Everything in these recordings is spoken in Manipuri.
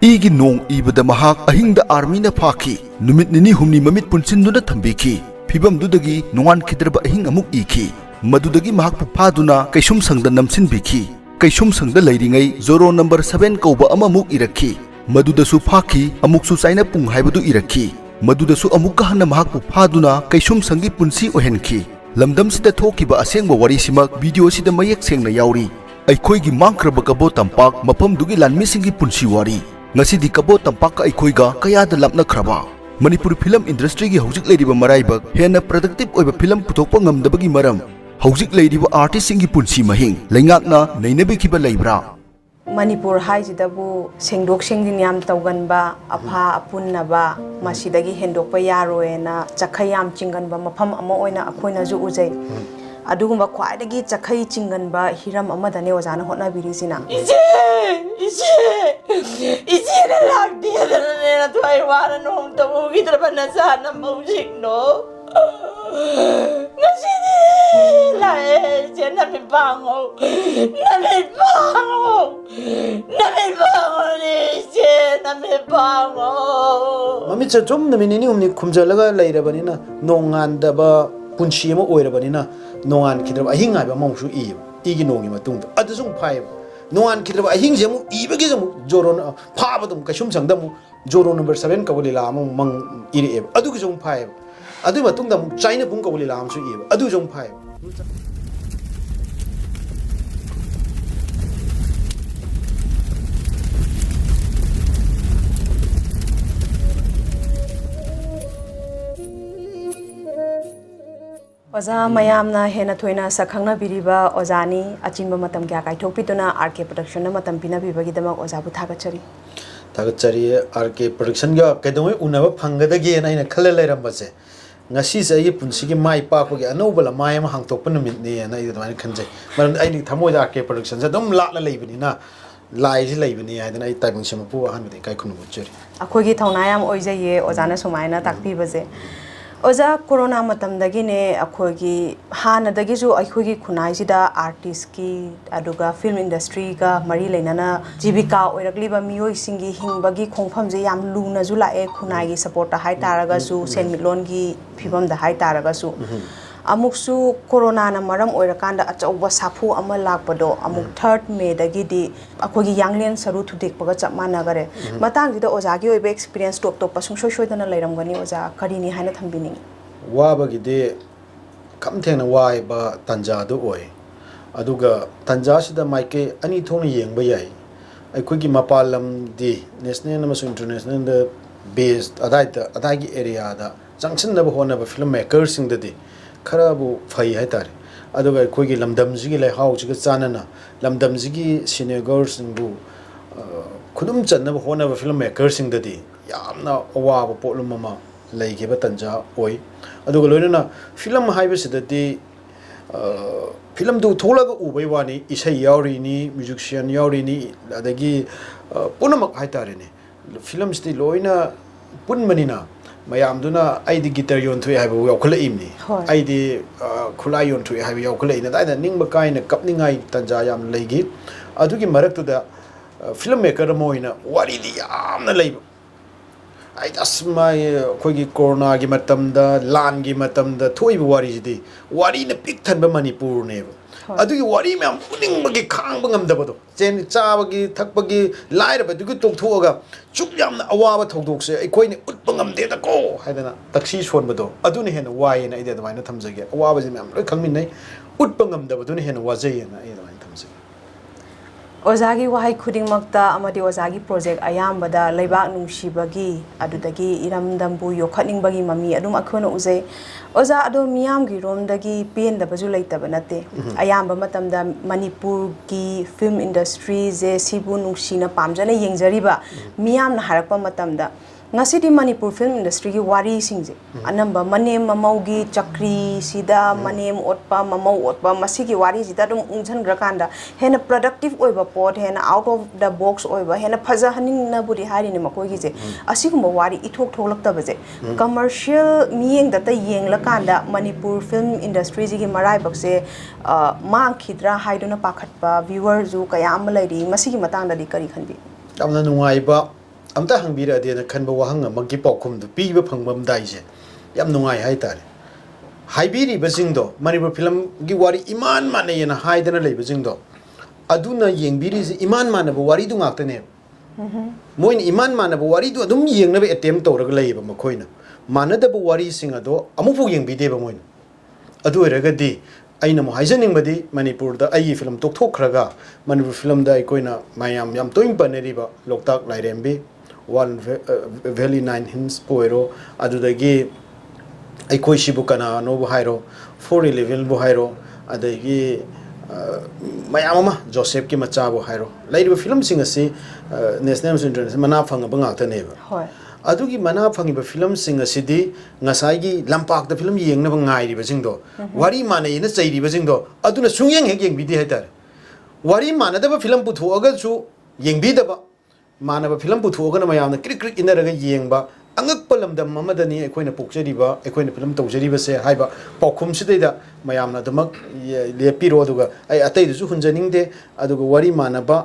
ꯏꯒꯤ ꯅꯣꯡ ꯏꯕꯗ ꯃꯍꯥꯛ ꯑꯍꯤꯡꯗ ꯑꯥꯔꯃꯤꯅ ꯐꯥꯈꯤ ꯅꯨꯃꯤꯠ ꯅꯤꯅꯤ ꯍꯨꯝꯅꯤ ꯃꯃꯤꯠ ꯄꯨꯟꯁꯤꯟꯗꯨꯅ ꯊꯝꯕꯤꯈꯤ ꯐꯤꯕꯝꯗꯨꯗꯒꯤ ꯅꯣꯡꯉꯥꯟꯈꯤꯗ꯭ꯔꯕ ꯑꯍꯤꯡ ꯑꯃꯨꯛ ꯏꯈꯤ ꯃꯗꯨꯗꯒꯤ ꯃꯍꯥꯛꯄꯨ ꯐꯥꯗꯨꯅ ꯀꯩꯁꯨꯝꯁꯪꯗ ꯅꯝꯁꯤꯟꯕꯤꯈꯤ ꯀꯩꯁꯨꯝꯁꯪꯗ ꯂꯩꯔꯤꯉꯩ ꯖꯣꯔꯣ ꯅꯝꯕꯔ 7 ꯀꯧꯕ ꯑꯃꯃꯨꯛ ꯏꯔꯛꯈꯤ ꯃꯗꯨꯗꯁꯨ ꯐꯥꯈꯤ ꯑꯃꯨꯛꯁꯨ ꯆꯥꯏꯅꯄꯨꯡ ꯍꯥꯏꯕꯗꯨ ꯏꯔꯛꯈꯤ ꯃꯗꯨꯗꯁꯨ ꯑꯃꯨꯛꯀ ꯍꯟꯅ ꯃꯍꯥꯛꯄꯨ ꯐꯥꯗꯨꯅ ꯀꯩꯁꯨꯝꯁꯪꯒꯤ ꯄꯨꯟꯁꯤ ꯑꯣꯏꯍꯟꯈꯤ ꯂꯝꯗꯝꯁꯤꯗ ꯊꯣꯛꯈꯤꯕ ꯑꯁꯦꯡꯕ ꯋꯥꯔꯤꯁꯤꯃꯛ ꯚꯤꯗꯤꯑꯣꯁꯤꯗ ꯃꯌꯦꯛ ꯁꯦꯡꯅ ꯌꯥꯎꯔꯤ ꯑꯩꯈꯣꯏꯒꯤ ꯃꯥꯡꯈ꯭ꯔꯕ ꯀꯕꯣ ꯇꯝꯄꯥꯛ ꯃꯐꯝꯗꯨꯒꯤ ꯂꯥꯟꯃꯤꯁꯤꯡꯒꯤ ꯄꯨꯟꯁꯤ ꯋꯥꯔꯤ ngasi di Kabaw Tampak Uba kaya da lapnakraba Manipur film industry gi hojik leiriba maraibak hena productive oiba film puthokpa ngamdabagi maram hojik leiriba artist singi punsi mahing leingakna neinabi khiba leibra Manipur haijidabu sengdok sengdin yam tawganba apha apunnaba masidagi hendokpa yaroena chakhayam chinganba mafam ama oina akhoina ju ujai adugumba khwaidagi chakhai chinganba hiram amadane ojana hotna birisina ije na lagdi na thai wara nom tamu gidraba na sana music no ngasidi lae jena mi bango na mi bango ni jena mi bango mami chachum na minini umni khumjalaga leirabanina nongandaba punchi ama oirabanina nongan kidraba ahinga ba mawsu igi nongi matungda adusung phai nongan kidraba ahing jemu ibagi jemu joron phabadum kashum sangdamu joro number 7 kabuli lam mang iri adu gi jung phai adu matungda china pung kabuli lam su adu jung phai Oza mayamna hena thoina sakhangna biriba ozani achimba matam kya kai thokpituna RK production na matam pina bibagi dama oza bu thagachari RK production ga kedoi unaba phangadagi na ina khale leirambase ngasi se yi punsi gi mai pa ko gi anobala mai ma hangtokpa numit ne na ida mai khanjai maran ai ni thamoi RK production se dum la leibani na lai si leibani haidana ai taibung sema pu han de kai khunu buchari akhogi thauna yam oijaye ozana sumaina takpi baje Oza corona matam dagi ne akhogi hana dagi ju akhogi khunai sida artist ki aduga film industry ga mari leinana jibika oirakliba miyoi singi hingbagi khongpham je yam luna ju lae khunai gi support hai taraga su senmitlon gi phibam da hai taraga su amuksu corona na maram oirakanda achauba safu ama lakpado amuk 3rd May dagi di akhogi yanglen saru thudek paga chapmana gare matang dida oza gi oibe experience top top pasung shoi dana leiram gani oza karini haina thambini waba gi de kam thena wai ba tanja do oi aduga tanja sida maike ani thona yengba yai aikoi gi mapalam di national na international the based adai gi area da junction da hona ba filmmakers sing da di kharabu phai hai tare aduga aikoi gi lamdam ji lai hau ji ga chanana lamdam ji gi seniors bu khudum channa ba hona ba filmmakers sing da di yamna awa ba polum mama lai ge ba tanja oi aduga loina film haiba sidati film du tholaga ubai wani isai yauri ni musician yauri ni adagi punamak haitare ni film sti loina punmanina mayam duna aidi guitar yon thui haiba yaukhala imni aidi khula yon thui haiba yaukhala ina daina ningba kaina kapningai tanja yam leigi adugi marak tu da filmmaker moina wari di yamna leiba I just my Kogi Corona Gimatamda, Lan Gimatamda, Toy Wari di Wari in a big tan Manipur neighbor. I do you worry, ma'am, putting Magi Kangam Dabado, Jen Chavagi, Takbagi, Light, but you could talk to Oga, Chukyam Awa Togdox, a coin Utbangam de go, Hadana, Taxis for Bado, Aduni hen, why and I did the Vina Tamsaga, Awa in Kamine, Utbangam Dabaduni hen was a and I Tamsa. Ozagi wahai khuding makta amadi ozagi project ayambada leibak nungsibagi adudagi iramdambu yokhatning bagi mami adum akhona uzai oza ado miyam gi romdagi pen da baju leitaba nate ayamba matamda Manipur gi film industry je sibu nungsina pamjana yengjariba miyam na harakpa matamda ngasidi Manipur film industry gi wari singje anamba manem mamaugi chakri sida manem otpa mamau otpa masigi wari sida dum ungjan grakanda hena productive oiba pot hena out of the box oiba hena phaja haning na buri hari ni makoi gi je asigumba wari ithok tholakta baje commercial miyeng data yengla kanda Manipur film industry ji gi marai bakse mang khidra haiduna pakhatpa viewer ju kayam lairi masigi matang da di kari khanbi tamna nungai ba amta hangbira de khanba wahang amagi paukhum du piba phangbam daise yam nungai hai tare haibiri basingdo manipur film gi wari iman mane yana haidana leiba jingdo aduna yengbiri ji iman mane bo wari du ngakta ne moin iman mane bo wari du adum yengna be attempt tawraga leiba makhoina manada bo wari sing ado amufu yengbide ba moin adu eragadi aina mo haijaning badi manipur da ai film tokthokraga manipur film da koina mayam yam toing paneriba loktak lairembi one valley 9 hills poiro adudagi aikoi shibu kana no bu hairo 411 bu hairo adagi mayam ma joseph ki macha bu hairo lairu film sing asi national international mana phang ba ngak ta ne ba hoi adugi mana phangi ba film sing asidi ngasai gi lampak da film yeng na ba ngai ri ba jing do wari mana ina chai ri ba jing do aduna sungyeng hek yeng bi di hatar wari mana da ba film pu thu aga chu yeng bi da ba mana ba film pu thu aga na mayam na krik krik ina raga yeng ba angak palam da mamadani ekoina pokjari ba ekoina film tawjari ba se haiba paukhum sidai da mayam na damak lepi ro duga ai atai du hunjaning de aduga wari mana ba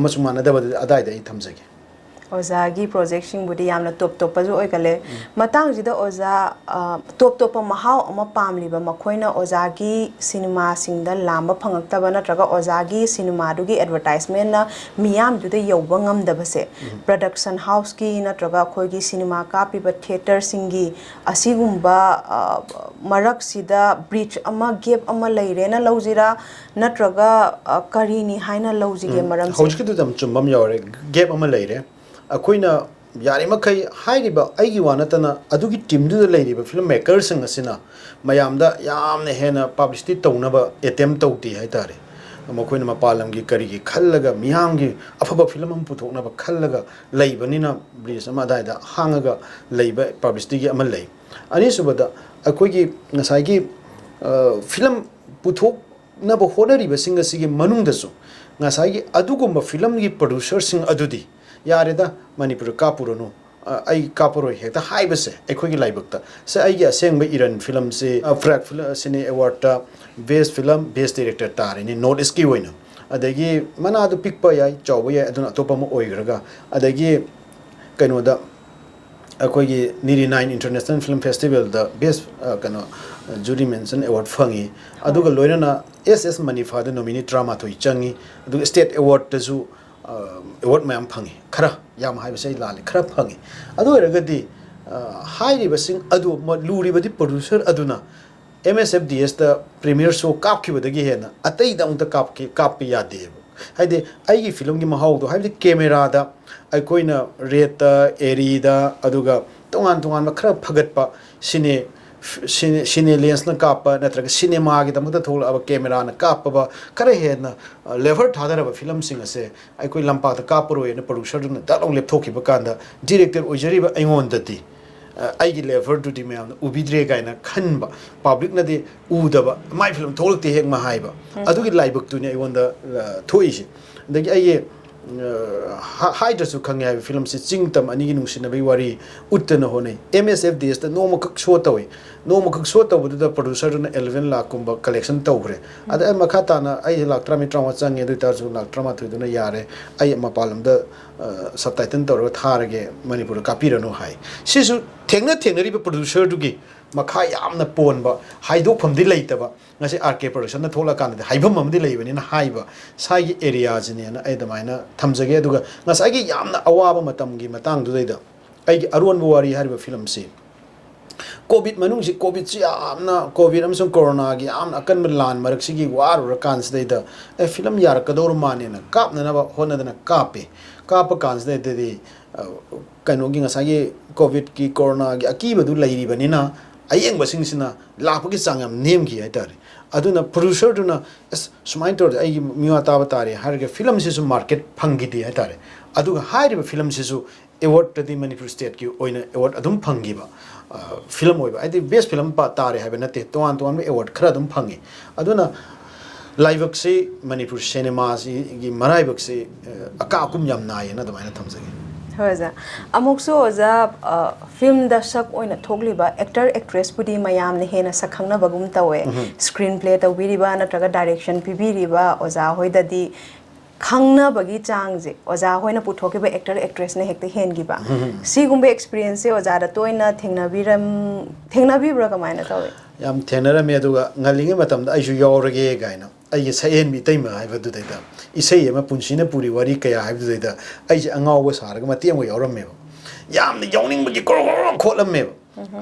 amasu mana da ba adai da I thamjage Ozagi project sing budi yamna top top pazu oikale matang jida oza top top mahau ama pamli ba makhoina ozagi cinema singda lamba phangakta ba natraga ozagi cinema dugi advertisement na miyam jude yoba ngamda base production house ki natraga khoigi cinema kapi ba theater singi asigumba marak sida bridge ama gap ama leire na lojira natraga karini haina lojige maram se hojki du dam chumbam yore gap ama leire akoina yari makai hairiba aigi wanatana adugi team du leiriba film makers sing asina mayamda yamne hena publicity tawnaba attempt tawti haitare makoina mapalam gi kari gi khallaga miyam gi afaba film am puthokna ba khallaga leibanina bridge ama daida hangaga leiba publicity gi amal lei ani subada akoigi ngasai gi film puthok na ba honari ba singa sigi manungda su ngasai gi adugumba film gi producer sing adudi yareda manipur kapuronu ai kapuro hekta haibase ekhogi laibakta se ai ya sengba iran film se frak cine award ta best film best director tare ni notice ki hoina adagi mana du pikpa yai chawba yai aduna topa mo oigraga adagi kaino da akogi niri 9 international film festival da best kano jury mention award phangi aduga loinana ss manifa da nominee drama thoi changi aduga state award ta ju award mayam phangi khara yam hai basai lale khara phangi adu eragadi hairi basing adu luri badi producer aduna msfds da premiere show kap ki badagi hena atai da unta kap pi yade haide aigi film gi mahau do haide camera da ai koina red eri da aduga tongan ma khara phagat pa cine lens na kapa natraga cinema gi damda thola aba camera na kapa ba kare he na lever thadara ba film sing ase ai koi lampa ta kapro na producer na dalong lep thoki ba kanda director ojari ba aingon dati ai gi lever to di me ubidre ga na khan ba public na de uda ba my film tholak te hek ma hai ba adu gi laibak tu ne ai wonda thoi shi dagi ai haidrasu khangi hai film se chingtam ani gi nungsina bai wari uttana honai msfds ta no makak show tawi no makak show taw da producer na 11 lakh kumba collection tawre ada makata na ai lakh trami trauma change du tar ju lakh trama thu duna yare ai mapalam da subtitle tawra tharage manipur kapirano hai sisu thengna ri producer du gi makha yamna ponba haidok phamdi leitaba ngase rk production na thola kan de haibam amdi leibani na haiba sai gi area jine na ai damaina thamjage aduga ngasai gi yamna awaba matam gi matang du deida ai gi aron buwari hariba film se covid manung si covid si yamna covid amsung corona gi yamna akan lan marak si gi waru kan se deida e film yar kador mane na kap na ba hona na kape kapa kan se de kano gi ngasai gi covid ki corona gi akiba du leiri bani na ayeng basing sina lapagi sangam name gi aitare aduna producer duna sumain tor ai miwa ta batare harge film si su market phangi di aitare aduga hairiba film si su award to the manipur state ki oina award adum phangi ba film oiba ai best film pa tare habe na te toan award khara adum phangi aduna live se manipur cinema si gi marai bak se aka kum yam na yana damaina thamjage hoza amukso oza film da sak oina thogliba actor actress pudi mayam ne hena sakhangna bagum tawe screenplay tawbiriba natraga direction pibiriba oza hoida di ꯈꯪꯅꯕꯒꯤ ꯆꯥꯡꯁꯦ ꯑꯣꯖꯥ ꯍꯣꯏꯅ ꯄꯨꯊꯣꯛꯈꯤꯕ ꯑꯦꯛꯇꯔ ꯑꯦꯛꯇ꯭ꯔꯦꯁꯅ ꯍꯦꯛꯇ ꯍꯦꯟꯈꯤꯕ ꯁꯤꯒꯨꯝꯕ ꯑꯦꯛꯁꯄꯤꯔꯤꯌꯦꯟꯁꯁꯦ ꯑꯣꯖꯥꯗ ꯇꯣꯏꯅ ꯊꯦꯡꯅꯕꯤꯕ꯭ꯔꯥ ꯀꯃꯥꯏꯅ ꯇꯧꯏ ꯌꯥꯝ ꯊꯦꯡꯅꯔꯝꯃꯦ ꯑꯗꯨꯒ ꯉꯜꯂꯤꯉꯩ ꯃꯇꯝꯗ ꯑꯩꯁꯨ ꯌꯥꯎꯔꯒꯦ ꯀꯥꯏꯅ ꯑꯩꯒꯤ ꯁꯛꯍꯦꯟꯕꯤ ꯏꯇꯩꯃ ꯍꯥꯏꯕꯗꯨꯗꯩꯗ ꯏꯁꯩ ꯑꯃ ꯄꯨꯟꯁꯤꯅ ꯄꯨꯔꯤ ꯋꯥꯔꯤ ꯀꯌꯥ ꯍꯥꯏꯕꯗꯨꯗꯩꯗ ꯑꯩꯁꯦ ꯑꯉꯥꯎꯕ ꯁꯥꯔꯒ ꯃꯇꯦꯛ ꯑꯃ ꯌꯥꯎꯔꯝꯃꯦꯕ ꯌꯥꯝꯅ ꯌꯥꯎꯅꯤꯡꯕꯒꯤ ꯀꯣꯔꯣ ꯈꯣꯠꯂꯝꯃꯦꯕ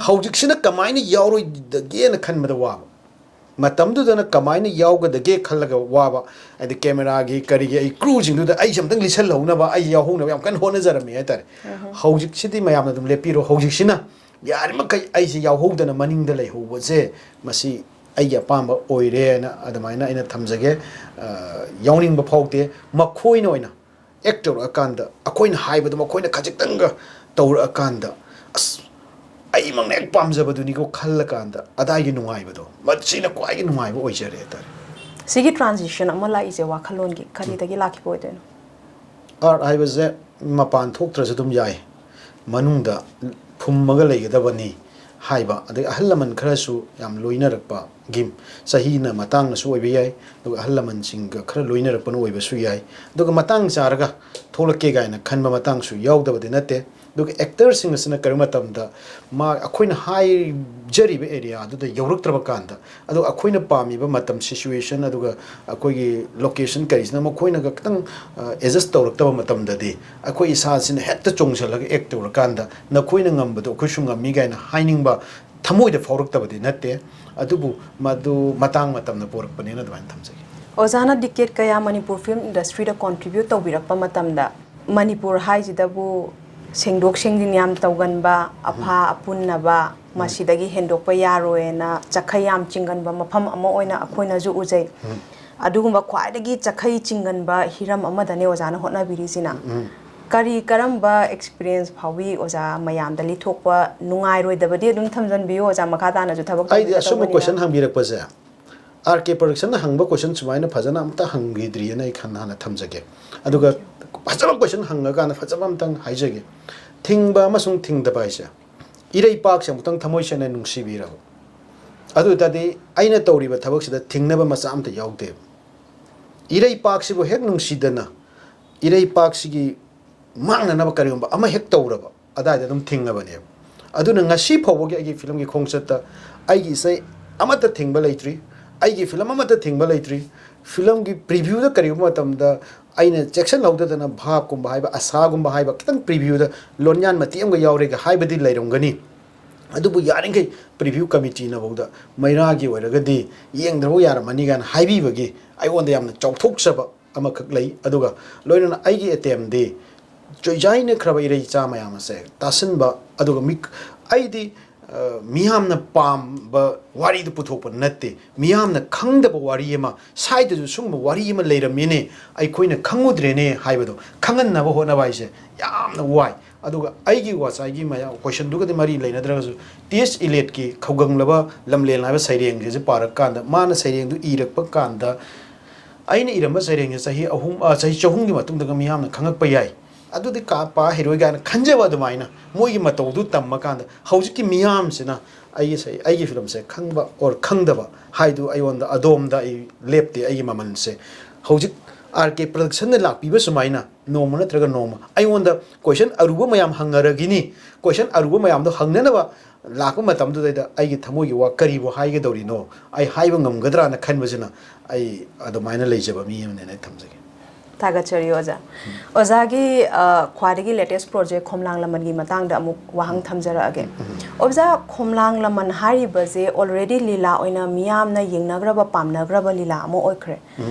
ꯍꯧꯖꯤꯛꯁꯤꯅ ꯀꯃꯥꯏꯅ ꯌꯥꯎꯔꯣꯏꯗꯒꯦꯅ ꯈꯟꯕꯗ ꯋꯥꯕ ꯃꯇꯝꯗꯨꯗꯅ ꯀꯃꯥꯏꯅ ꯌꯥꯎꯒꯗꯒꯦ ꯈꯜꯂꯒ ꯋꯥꯕ ꯍꯥꯏꯗꯤ ꯀꯦꯃꯦꯔꯥꯒꯤ ꯀꯔꯤꯒꯤ ꯑꯩ ꯀ꯭ꯔꯨꯁꯤꯡꯗꯨꯗ ꯑꯩꯁꯦ ꯑꯝꯇꯪ ꯂꯤꯁꯜꯍꯧꯅꯕ ꯑꯩ ꯌꯥꯎꯍꯧꯅꯕ ꯌꯥꯝ ꯀꯟꯅ ꯍꯣꯠꯅꯖꯔꯝꯃꯤ ꯍꯥꯏꯇꯥꯔꯦ ꯍꯧꯖꯤꯛꯁꯤꯗꯤ ꯃꯌꯥꯝꯅ ꯑꯗꯨꯝ ꯂꯦꯞꯄꯤꯔꯣ ꯍꯧꯖꯤꯛꯁꯤꯅ ꯌꯥꯔꯤꯃꯈꯩ ꯑꯩꯁꯦ ꯌꯥꯎꯍꯧꯗꯅ ꯃꯅꯤꯡꯗ ꯂꯩꯍꯧꯕꯁꯦ ꯃꯁꯤ ꯑꯩꯒꯤ ꯑꯄꯥꯝꯕ ꯑꯣꯏꯔꯦꯅ ꯑꯗꯨꯃꯥꯏꯅ ꯑꯩꯅ ꯊꯝꯖꯒꯦ ꯌꯥꯎꯅꯤꯡꯕ ꯐꯥꯎꯗꯦ ꯃꯈꯣꯏꯅ ꯑꯣꯏꯅ ꯑꯦꯛ ꯇꯧꯔꯛꯑꯀꯥꯟꯗ ꯑꯩꯈꯣꯏꯅ ꯍꯥꯏꯕꯗꯣ ꯃꯈꯣꯏꯅ ꯈꯖꯤꯛꯇꯪꯒ ꯇꯧꯔꯛꯑꯀꯥꯟꯗ ꯑꯁ ꯑꯩꯃꯛꯅ ꯍꯦꯛ ꯄꯥꯝꯖꯕꯗꯨꯅꯤꯀꯣ ꯈꯜꯂꯀꯥꯟꯗ ꯑꯗꯥꯏꯒꯤ ꯅꯨꯡꯉꯥꯏꯕꯗꯣ ꯃꯁꯤꯅ ꯈ꯭ꯋꯥꯏꯒꯤ ꯅꯨꯡꯉꯥꯏꯕ ꯑꯣꯏꯖꯔꯦ ꯍꯥꯏꯇꯥꯔꯦ ꯁꯤꯒꯤ ꯇ꯭ꯔꯥꯟꯖꯤꯁꯟ ꯑꯃ ꯂꯥꯛꯏꯁꯦ ꯋꯥꯈꯜꯂꯣꯟꯒꯤ ꯀꯔꯤꯗꯒꯤ ꯂꯥꯛꯈꯤꯕ ꯑꯣꯏꯗꯣꯏꯅꯣ ꯑꯥꯔꯠ ꯍꯥꯏꯕꯁꯦ ꯃꯄꯥꯟ ꯊꯣꯛꯇ꯭ꯔꯁꯨ ꯑꯗꯨꯝ ꯌꯥꯏ ꯃꯅꯨꯡꯗ ꯐꯨꯝꯃꯒ ꯂꯩꯒꯗꯕꯅꯤ ꯍꯥꯏꯕ ꯑꯗꯒꯤ ꯑꯍꯜ ꯂꯃꯟ ꯈꯔꯁꯨ ꯌꯥꯝ ꯂꯣꯏꯅꯔꯛꯄꯒꯤ ꯆꯍꯤꯅ ꯃꯇꯥꯡꯅꯁꯨ ꯑꯣꯏꯕ ꯌꯥꯏ ꯑꯗꯨꯒ ꯑꯍꯜ ꯂꯃꯟꯁꯤꯡꯒ ꯈꯔ ꯂꯣꯏꯅꯔꯛꯄꯅ ꯑꯣꯏꯕꯁꯨ ꯌꯥꯏ ꯑꯗꯨꯒ ꯃꯇꯥꯡ ꯆꯥꯔꯒ ꯊꯣꯛꯂꯛꯀꯦ ꯀꯥꯏꯅ ꯈꯟꯕ ꯃꯇꯥꯡꯁꯨ ꯌꯥꯎꯗꯕꯗꯤ ꯅꯠꯇꯦ ꯑꯗꯨꯒ ꯑꯦꯛꯇꯔꯁꯤꯡ ꯑꯁꯤꯅ ꯀꯔꯤꯒꯨꯝꯕ ꯃꯇꯝꯗ ꯑꯩꯈꯣꯏꯅ ꯍꯥꯏꯖꯔꯤꯕ ꯑꯦꯔꯤꯌꯥꯗꯨꯗ ꯌꯧꯔꯛꯇ꯭ꯔꯕ ꯀꯥꯟꯗ ꯑꯗꯨꯒ ꯑꯩꯈꯣꯏꯅ ꯄꯥꯝꯃꯤꯕ ꯃꯇꯝ ꯁꯤꯆꯨꯋꯦꯁꯟ ꯑꯗꯨꯒ ꯑꯩꯈꯣꯏꯒꯤ ꯂꯣꯀꯦꯁꯟ ꯀꯔꯤꯁꯤꯅ ꯃꯈꯣꯏꯅꯒ ꯈꯤꯇꯪ ꯑꯦꯗꯖꯁ ꯇꯧꯔꯛꯇꯕ ꯃꯇꯝꯗꯗꯤ ꯑꯩꯈꯣꯏ ꯏꯁꯥꯁꯤꯅ ꯍꯦꯛꯇ ꯆꯣꯡꯁꯤꯜꯂꯒ ꯑꯦꯛ ꯇꯧꯔꯀꯥꯟꯗ ꯅꯈꯣꯏꯅ ꯉꯝꯕꯗꯣ ꯑꯩꯈꯣꯏꯁꯨ ꯉꯝꯃꯤ ꯀꯥꯏꯅ ꯍꯥꯏꯅꯤꯡꯕ ꯊꯃꯣꯏꯗ ꯐꯥꯎꯔꯛꯇꯕꯗꯤ ꯅꯠꯇꯦ ꯑꯗꯨꯕꯨ ꯃꯗꯨ ꯃꯇꯥꯡ ꯃꯇꯝꯅ ꯄꯣꯔꯛꯄꯅꯦꯅ ꯑꯗꯨꯃꯥꯏꯅ ꯊꯝꯖꯒꯦ ꯑꯣꯖꯥꯅ ꯗꯤꯀꯦꯠ ꯀꯌꯥ ꯃꯅꯤꯄꯨꯔ ꯐꯤꯜꯝ ꯏꯟꯗꯁꯇ꯭ꯔꯤꯗ ꯀꯣꯟꯇ꯭ꯔꯤꯕ꯭ꯌꯨꯠ ꯇꯧꯕꯤꯔꯛꯄ ꯃꯇꯝꯗ ꯃꯅꯤꯄꯨꯔ ꯍꯥꯏꯁꯤꯗꯕꯨ ꯁꯦꯡꯗꯣꯛ ꯁꯦꯡꯖꯤꯟ ꯌꯥꯝ ꯇꯧꯒꯟꯕ ꯑꯐꯥ ꯑꯄꯨꯟꯅꯕ ꯃꯁꯤꯗꯒꯤ ꯍꯦꯟꯗꯣꯛꯄ ꯌꯥꯔꯣꯏꯅ ꯆꯈꯩ ꯌꯥꯝ ꯆꯤꯡꯒꯟꯕ ꯃꯐꯝ ꯑꯃ ꯑꯣꯏꯅ ꯑꯩꯈꯣꯏꯅꯁꯨ ꯎꯖꯩ ꯑꯗꯨꯒꯨꯝꯕ ꯈ꯭ꯋꯥꯏꯗꯒꯤ ꯆꯈꯩ ꯆꯤꯡꯒꯟꯕ ꯍꯤꯔꯝ ꯑꯃꯗꯅꯦ ꯑꯣꯖꯥꯅ ꯍꯣꯠꯅꯕꯤꯔꯤꯁꯤꯅ ꯀꯔꯝꯕ ꯑꯦꯛꯁꯄꯤꯔꯤꯌꯦꯟꯁ ꯐꯥꯎꯕꯤ ꯑꯣꯖꯥ ꯃꯌꯥꯝꯗ ꯂꯤꯊꯣꯛꯄ ꯅꯨꯡꯉꯥꯏꯔꯣꯏꯗꯕꯗꯤ ꯑꯗꯨꯝ ꯊꯝꯖꯟꯕꯤꯌꯨ ꯑꯣꯖꯥ ꯃꯈꯥ ꯇꯥꯅꯁꯨ ꯊꯕꯛ ꯑꯩꯗꯤ ꯑꯁꯨꯝꯕ ꯀꯣꯏꯁꯟ ꯍꯪꯕꯤꯔꯛꯄꯁꯦ आर के प्रोडक्शन हंग क्वेश्चन सुमायन फजना अमता हंगिद्रीना I खाना थमजगे अदुगा फजब क्वेश्चन हंगकान फजब अमतंग हाइजगे थिंगबा अमसुंग थिंगदबा इसे इरै पाक से अमतंग थमोइसने नुंसिबिराव अदु तदि आइना तौरिबा थबकसिदा थिंगनबा मचा अमता यावदे इरै पाक सिबो हेक नुंसिदना इरै पाक सिगी मांगननबा करिगुंबा अमा हेक तौरबा अदाइदा दुम थिंगबने अदुना ngasi फौबगे आइगी फिल्म की खोंगसता आइगी से अमता थिंगबा लेट्री आइगी फिल्म अमता थिंगबा लेट्री फिल्म की प्रीव्यू दा करिगुंबा मतमदा आइना सेक्शन लौददना भाब कुंबा हाइबा आशा कुंबा हाइबा कितंग प्रीव्यू दा लोन्यान मति अमगा यावरेगा हाइबदि लैरंगनी अदुबु यारिंगै प्रीव्यू कमिटी ना बौदा मैरागी ओइरगदि येंद्रबो यारमनि गान हाइबिबगे आइगोंदा यामना चौथोकसबा अमखक लै अदुगा लोइनना आइगी एटेम दे जोइजाइने खरबा इरै चा मयामसे तासनबा अदुगा मिक आइदि मियामना पामबा वारी दु पुथोप नत्ते मियामना खंगदबा वारी एमा साइदजु सुंगबा वारी एमा लेरमिने आइखोइना खंगुद्रेने हाइबदो खंगन्नबा होनबा इसे यामना वाइ अदुगा आइगी वासाइगी मया क्वेश्चन दुगदि मरी लेनद्रगसु टेस्ट इलेट की खौगंगलबा लमलेन हाइबा सैरेंग जे पारक कांदा माना सैरेंग दु इरकपा कांदा आइना इरमबा सैरेंग सही अहुम सही चहुंगी मतुंगदगा मियामना खंगकपा याइ अदुदि का पा हिरोइ गान खंजेबा दुमाइना मोइगी मतौदु तम्मा कांदा हौजिकी मियामसिना आइगी फिल्म से खंगबा और खंगदबा हाइदु आइओंदा अदोमदा आई लेप्ते आइगी ममनसे हौजिक आर के प्रोडक्शन लापीबा सुमाइना नोम नत्रगा नोम आइओंदा क्वेश्चन अरुबा मयाम हंगरगिनी क्वेश्चन अरुबा मयामदो हंगननबा लाको मतमदुदैदा आइगी थमोगी वा करिबो हाइगदौरिनो आइ हाइबा ngमगद्राना खनबसिना आइ अदुमाइना लेजबा मियमने थमजगे थागचरी ओजा ओजागी ख्वादगी लेटेस्ट प्रोजेक्ट खोमलांग लमन की मतंग दा अमुक वाहंग थमजरागे ओजा खोमलांग लमन हारिबजे ऑलरेडी लीला ओइना मियामना येंगनग्रबा पामनग्रबा लीला अमो ओइख्रे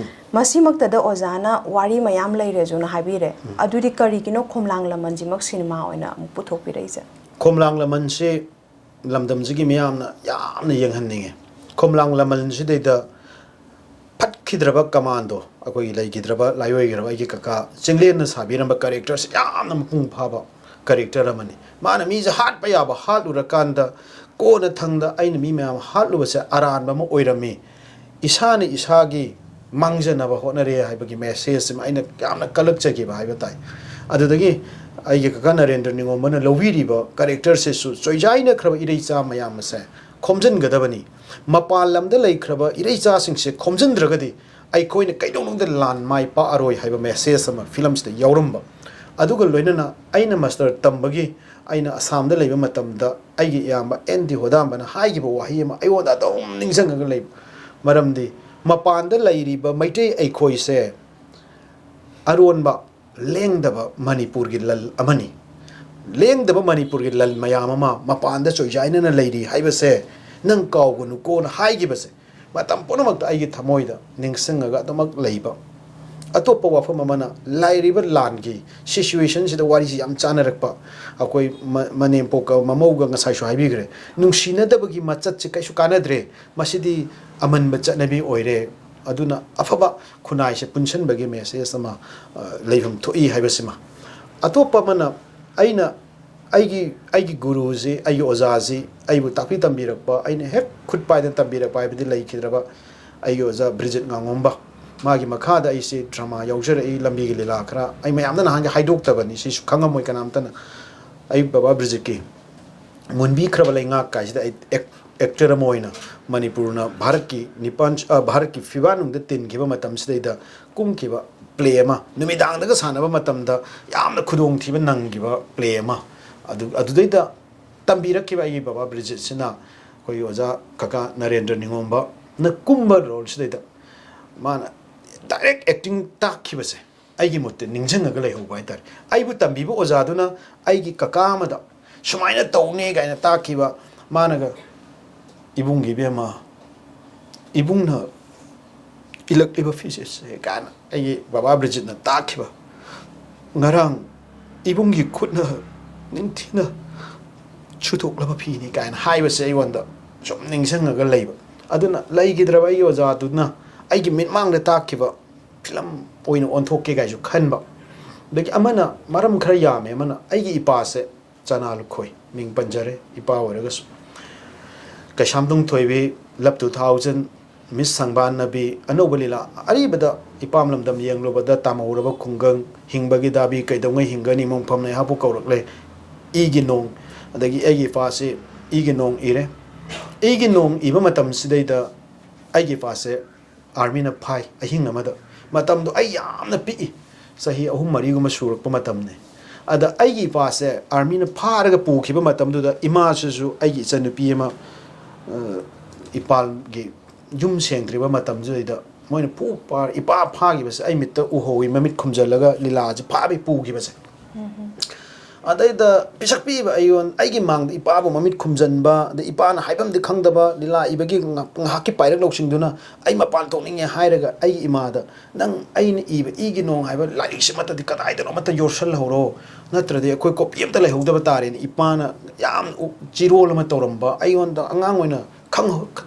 मसीमक्तदा ओजाना वारी मयाम लैरेजुना हाबिरे अदुदि करिगिनो खोमलांग लमन जिमक सिनेमा ओइना अमुक पुथोकपिरैजे खोमलांग लमन से लमदमजिगी मियामना यामना येंगहन्निंगे खोमलांग लमन सिदैदा फटखिद्रबा कमांडो अकोई लैगिद्रबा लायोइग्रबा की कका चिंगलेन साबिरंबा कैरेक्टर्स यामना मपुंग फाबा कैरेक्टर अमनि माना मीजे हाटपा याबा हाटलुरकांदा कोना थंगदा आइन मी मयाम हाटलुबसे अरानबा म ओइरमी इसाने इसागी मांगजनबा होनरे हाइबगी मेसेज सिम आइन यामना कलकचगिबा हाइबा ताइ अदुदगी आइगे कका नरेंद्र निगोमना लौबिरिबा कैरेक्टर से सु चोइजाइना खरबा इरैचा मयामसे खोमजनगदबनी मपाल लमदा लैख्रबा इरैचा सिंगसे खोमजनद्रगदि ꯑꯩꯈꯣꯏꯅ ꯀꯩꯗꯧꯅꯨꯡꯗ ꯂꯥꯟ ꯃꯥꯏ ꯄꯥꯛꯑꯔꯣꯏ ꯍꯥꯏꯕ ꯃꯦꯁꯦꯖ ꯑꯃ ꯐꯤꯂꯝꯁꯤꯗ ꯌꯥꯎꯔꯝꯕ ꯑꯗꯨꯒ ꯂꯣꯏꯅꯅ ꯑꯩꯅ ꯃꯥꯁꯇꯔ ꯇꯝꯕꯒꯤ ꯑꯩꯅ ꯑꯁꯥꯝꯗ ꯂꯩꯕ ꯃꯇꯝꯗ ꯑꯩꯒꯤ ꯏꯌꯥꯝꯕ ꯑꯦꯟ ꯗꯤ ꯍꯣꯗꯥꯝꯕꯅ ꯍꯥꯏꯈꯤꯕ ꯋꯥꯍꯩ ꯑꯃ ꯑꯩꯉꯣꯟꯗ ꯑꯗꯨꯝ ꯅꯤꯡꯁꯤꯡꯉꯒ ꯂꯩꯕ ꯃꯔꯝꯗꯤ ꯃꯄꯥꯟꯗ ꯂꯩꯔꯤꯕ ꯃꯩꯇꯩ ꯑꯩꯈꯣꯏꯁꯦ ꯑꯔꯣꯟꯕ ꯂꯦꯡꯗꯕ ꯃꯅꯤꯄꯨꯔꯒꯤ ꯂꯜ ꯑꯃꯅꯤ ꯂꯦꯡꯗꯕ ꯃꯅꯤꯄꯨꯔꯒꯤ ꯂꯜ ꯃꯌꯥꯝ ꯑꯃ ꯃꯄꯥꯟꯗ ꯆꯣꯏꯖꯥꯏꯅꯅ ꯂꯩꯔꯤ ꯍꯥꯏꯕꯁꯦ ꯅꯪ ꯀꯥꯎꯒꯅꯨꯀꯣꯅ ꯍꯥꯏꯈꯤꯕꯁꯦ ꯃꯇꯝ ꯄꯨꯝꯅꯃꯛꯇ ꯑꯩꯒꯤ ꯊꯃꯣꯏꯗ ꯅꯤꯡꯁꯤꯡꯉꯒ ꯑꯗꯨꯃꯛ ꯂꯩꯕ ꯑꯇꯣꯞꯄ ꯋꯥꯐꯝ ꯑꯃꯅ ꯂꯩꯔꯤꯕ ꯂꯥꯟꯒꯤ ꯁꯤꯆꯨꯋꯦꯁꯟꯁꯤꯗ ꯋꯥꯔꯤꯁꯤ ꯌꯥꯝ ꯆꯥꯅꯔꯛꯄ ꯑꯩꯈꯣꯏ ꯃꯅꯦꯝꯄꯣꯛꯀ ꯃꯃꯧꯒ ꯉꯁꯥꯏꯁꯨ ꯍꯥꯏꯕꯤꯈ꯭ꯔꯦ ꯅꯨꯡꯁꯤꯅꯗꯕꯒꯤ ꯃꯆꯠꯁꯦ ꯀꯩꯁꯨ ꯀꯥꯟꯅꯗ꯭ꯔꯦ ꯃꯁꯤꯗꯤ ꯑꯃꯟꯕ ꯆꯠꯅꯕꯤ ꯑꯣꯏꯔꯦ ꯑꯗꯨꯅ ꯑꯐꯕ ꯈꯨꯟꯅꯥꯏꯁꯦ ꯄꯨꯟꯁꯤꯟꯕꯒꯤ ꯃꯦꯁꯦꯖ ꯑꯃ ꯂꯩꯐꯝ ꯊꯣꯛꯏ ꯍꯥꯏꯕꯁꯤꯃ ꯑꯇꯣꯞꯄ ꯑꯃꯅ ꯑꯩꯒꯤ ꯒꯨꯔꯨꯁꯤ ꯑꯩꯒꯤ ꯑꯣꯖꯥꯁꯤ ꯑꯩꯕꯨ ꯇꯥꯛꯄꯤ ꯇꯝꯕꯤꯔꯛꯄ ꯑꯩꯅ ꯍꯦꯛ ꯈꯨꯠ ꯄꯥꯏꯗꯅ ꯇꯝꯕꯤꯔꯛꯄ ꯍꯥꯏꯕꯗꯤ ꯂꯩꯈꯤꯗ꯭ꯔꯕ ꯑꯩꯒꯤ ꯑꯣꯖꯥ ꯕ꯭ꯔꯤꯖꯤꯠ ꯉꯥꯉꯣꯝꯕ ꯃꯥꯒꯤ ꯃꯈꯥꯗ ꯑꯩꯁꯦ ꯗ꯭ꯔꯃꯥ ꯌꯥꯎꯖꯔꯛꯏ ꯂꯝꯕꯤꯒꯤ ꯂꯤꯂꯥ ꯈꯔ ꯑꯩ ꯃꯌꯥꯝꯅ ꯅꯍꯥꯟꯒꯤ ꯍꯥꯏꯗꯣꯛꯇꯕꯅꯤ ꯁꯤꯁꯨ ꯈꯪꯉꯝꯃꯣꯏ ꯀꯅꯥꯝꯇꯅ ꯑꯩ ꯕꯕꯥ ꯕ꯭ꯔꯤꯖꯤꯠꯀꯤ ꯃꯨꯟꯕꯤꯈ꯭ꯔꯕ ꯂꯩꯉꯥꯛ ꯀꯥꯏꯁꯤꯗ ꯑꯩ ꯑꯦꯛꯇꯔ ꯑꯃ ꯑꯣꯏꯅ ꯃꯅꯤꯄꯨꯔꯅ ꯚꯥꯔꯠꯀꯤ ꯐꯤꯕꯥꯟꯅꯨꯡꯗ ꯇꯤꯟꯈꯤꯕ ꯃꯇꯝꯁꯤꯗꯩꯗ ꯀꯨꯝꯈꯤꯕ ꯄ꯭ꯂꯦ ꯑꯃ ꯅꯨꯃꯤꯗꯥꯡꯗꯒ ꯁꯥꯟꯅꯕ ꯃꯇꯝꯗ ꯌꯥꯝꯅ ꯈꯨꯗꯣꯡꯊꯤꯕ ꯅꯪꯈꯤꯕ ꯄ꯭ꯂꯦ ꯑꯃ ꯑꯗꯨꯗꯩꯗ ꯇꯝꯕꯤꯔꯛꯈꯤꯕ ꯑꯩꯒꯤ ꯕꯕꯥ ꯕ꯭ꯔꯤꯖꯤꯠꯁꯤꯅ ꯑꯩꯈꯣꯏꯒꯤ ꯑꯣꯖꯥ ꯀꯀꯥ ꯅꯔꯦꯟꯗ꯭ꯔ ꯅꯤꯉꯣꯝꯕꯅ ꯀꯨꯝꯕ ꯔꯣꯜꯁꯤꯗꯩꯗ ꯃꯥꯅ ꯗꯥꯏꯔꯦꯛ ꯑꯦꯛꯇꯤꯡ ꯇꯥꯛꯈꯤꯕꯁꯦ ꯑꯩꯒꯤ ꯃꯨꯠꯇ ꯅꯤꯡꯁꯤꯡꯉꯒ ꯂꯩꯍꯧꯕ ꯍꯥꯏꯇꯥꯔꯦ ꯑꯩꯕꯨ ꯇꯝꯕꯤꯕ ꯑꯣꯖꯥꯗꯨꯅ ꯑꯩꯒꯤ ꯀꯀꯥ ꯑꯃꯗ ꯁꯨꯃꯥꯏꯅ ꯇꯧꯅꯦ ꯀꯥꯏꯅ ꯇꯥꯛꯈꯤꯕ ꯃꯥꯅꯒ ꯏꯕꯨꯡꯒꯤ ꯏꯕꯦꯝꯃ ꯏꯕꯨꯡꯅ ꯏꯜꯂꯛꯂꯤꯕ ꯐꯤꯖꯦꯠꯁꯦ ꯀꯥꯏꯅ ꯑꯩꯒꯤ ꯕꯕꯥ ꯕ꯭ꯔꯤꯖꯤꯠꯅ ꯇꯥꯛꯈꯤꯕ ꯉꯔꯥꯡ ꯏꯕꯨꯡꯒꯤ ꯈꯨꯠꯅ ꯅꯤꯡꯊꯤꯅ ꯁꯨꯊꯣꯛꯂꯕ ꯐꯤꯅꯤ ꯀꯥꯏꯅ ꯍꯥꯏꯕꯁꯦ ꯑꯩꯉꯣꯟꯗ ꯁꯨꯝ ꯅꯤꯡꯁꯤꯡꯉꯒ ꯂꯩꯕ ꯑꯗꯨꯅ ꯂꯩꯈꯤꯗ꯭ꯔꯕ ꯑꯩꯒꯤ ꯑꯣꯖꯥꯗꯨꯅ ꯑꯩꯒꯤ ꯃꯤꯠꯃꯥꯡꯗ ꯇꯥꯛꯈꯤꯕ ꯐꯤꯂꯝ ꯑꯣꯏꯅ ꯑꯣꯟꯊꯣꯛꯀꯦ ꯀꯥꯏꯁꯨ ꯈꯟꯕ ꯑꯗꯒꯤ ꯑꯃꯅ ꯃꯔꯝ ꯈꯔ ꯌꯥꯝꯃꯦ ꯑꯃꯅ ꯑꯩꯒꯤ ꯏꯄꯥꯁꯦ ꯆꯅꯥ ꯂꯨꯈꯣꯏ ꯃꯤꯡ ꯄꯟꯖꯔꯦ ꯏꯄꯥ ꯑꯣꯏꯔꯒꯁꯨ ꯀꯩꯁꯥꯝꯊꯣꯡ ꯊꯣꯏꯕꯤ ꯂꯞ 2000 ꯃꯤꯁ ꯁꯪꯕꯥꯟ ꯅꯕꯤ ꯑꯅꯧꯕ ꯂꯤꯂꯥ ꯑꯔꯤꯕꯗ ꯏꯄꯥꯝ ꯂꯝꯗꯝ ꯌꯦꯡꯂꯨꯕꯗ ꯇꯥꯃꯧꯔꯕ ꯈꯨꯡꯒꯪ ꯍꯤꯡꯕꯒꯤ ꯗꯥꯕꯤ ꯀꯩꯗꯧꯉꯩ ꯍꯤꯡꯒꯅꯤ ꯃꯣꯡꯐꯝ ꯅꯩꯍꯥꯄꯨ ꯀꯧꯔꯛꯂꯦ ꯏꯒꯤ ꯅꯣꯡ ꯑꯗꯒꯤ ꯑꯩꯒꯤ ꯏꯄꯥꯁꯤ ꯏꯒꯤ ꯅꯣꯡ ꯏꯔꯦ ꯏꯒꯤ ꯅꯣꯡ ꯏꯕ ꯃꯇꯝꯁꯤꯗꯩꯗ ꯑꯩꯒꯤ ꯏꯄꯥꯁꯦ ꯑꯥꯔꯃꯤꯅ ꯐꯥꯏ ꯑꯍꯤꯡ ꯑꯃꯗ ꯃꯇꯝꯗꯣ ꯑꯩ ꯌꯥꯝꯅ ꯄꯤꯛꯏ ꯆꯍꯤ 3-4 ꯁꯨꯔꯛꯄ ꯃꯇꯝꯅꯤ ꯑꯗ ꯑꯩꯒꯤ ꯏꯄꯥꯁꯦ ꯑꯥꯔꯃꯤꯅ ꯐꯥꯔꯒ ꯄꯨꯈꯤꯕ ꯃꯇꯝꯗꯨꯗ ꯏꯃꯥꯁꯤꯁꯨ ꯑꯩꯒꯤ ꯏꯆꯟꯅꯨꯄꯤ ꯑꯃ ꯏꯄꯥꯜꯒꯤ ꯌꯨꯝ ꯁꯦꯡꯗ꯭ꯔꯤꯕ ꯃꯇꯝꯁꯤꯗꯩꯗ ꯃꯣꯏꯅ ꯏꯄꯥ ꯐꯥꯈꯤꯕꯁꯦ ꯑꯩ ꯃꯤꯠꯇ ꯎꯍꯧꯏ ꯃꯃꯤꯠ ꯈꯨꯝꯖꯤꯜꯂꯒ ꯂꯤꯂꯥꯁꯦ ꯐꯥꯕꯤ ꯄꯨꯈꯤꯕꯁꯦ ꯑꯗꯩꯗ ꯄꯤꯁꯛ ꯄꯤꯛꯏꯕ ꯑꯩꯒꯤ ꯃꯥꯡꯗ ꯏꯄꯥꯕꯨ ꯃꯃꯤꯠ ꯈꯨꯝꯖꯤꯟꯕ ꯑꯗꯩ ꯏꯄꯥꯅ ꯍꯥꯏꯐꯝꯗꯤ ꯈꯪꯗꯕ ꯂꯤꯂꯥ ꯏꯕꯒꯤ ꯉꯥꯏꯍꯥꯛꯀꯤ ꯄꯥꯏꯔꯛ ꯂꯧꯁꯤꯡꯗꯨꯅ ꯑꯩ ꯃꯄꯥꯟ ꯊꯣꯛꯅꯤꯡꯉꯦ ꯍꯥꯏꯔꯒ ꯑꯩꯒꯤ ꯏꯃꯥꯗ ꯅꯪ ꯑꯩꯅ ꯏꯕ ꯏꯒꯤ ꯅꯣꯡ ꯍꯥꯏꯕ ꯂꯥꯏꯔꯤꯛꯁꯤꯃꯠꯇꯗꯤ ꯀꯗꯥꯏꯗꯅꯣ ꯑꯃꯠꯇ ꯌꯣꯔꯁꯜꯍꯧꯔꯣ ꯅꯠꯇ꯭ꯔꯗꯤ ꯑꯩꯈꯣꯏ ꯀꯣꯄꯤ ꯑꯃꯇ ꯂꯩꯍꯧꯗꯕ ꯇꯥꯔꯦꯅ ꯏꯄꯥꯅ ꯌꯥꯝ ꯆꯤꯔꯣꯜ ꯑꯃ ꯇꯧꯔꯝꯕ ꯑꯩꯉꯣꯟꯗ ꯑꯉꯥꯡ ꯑꯣꯏꯅ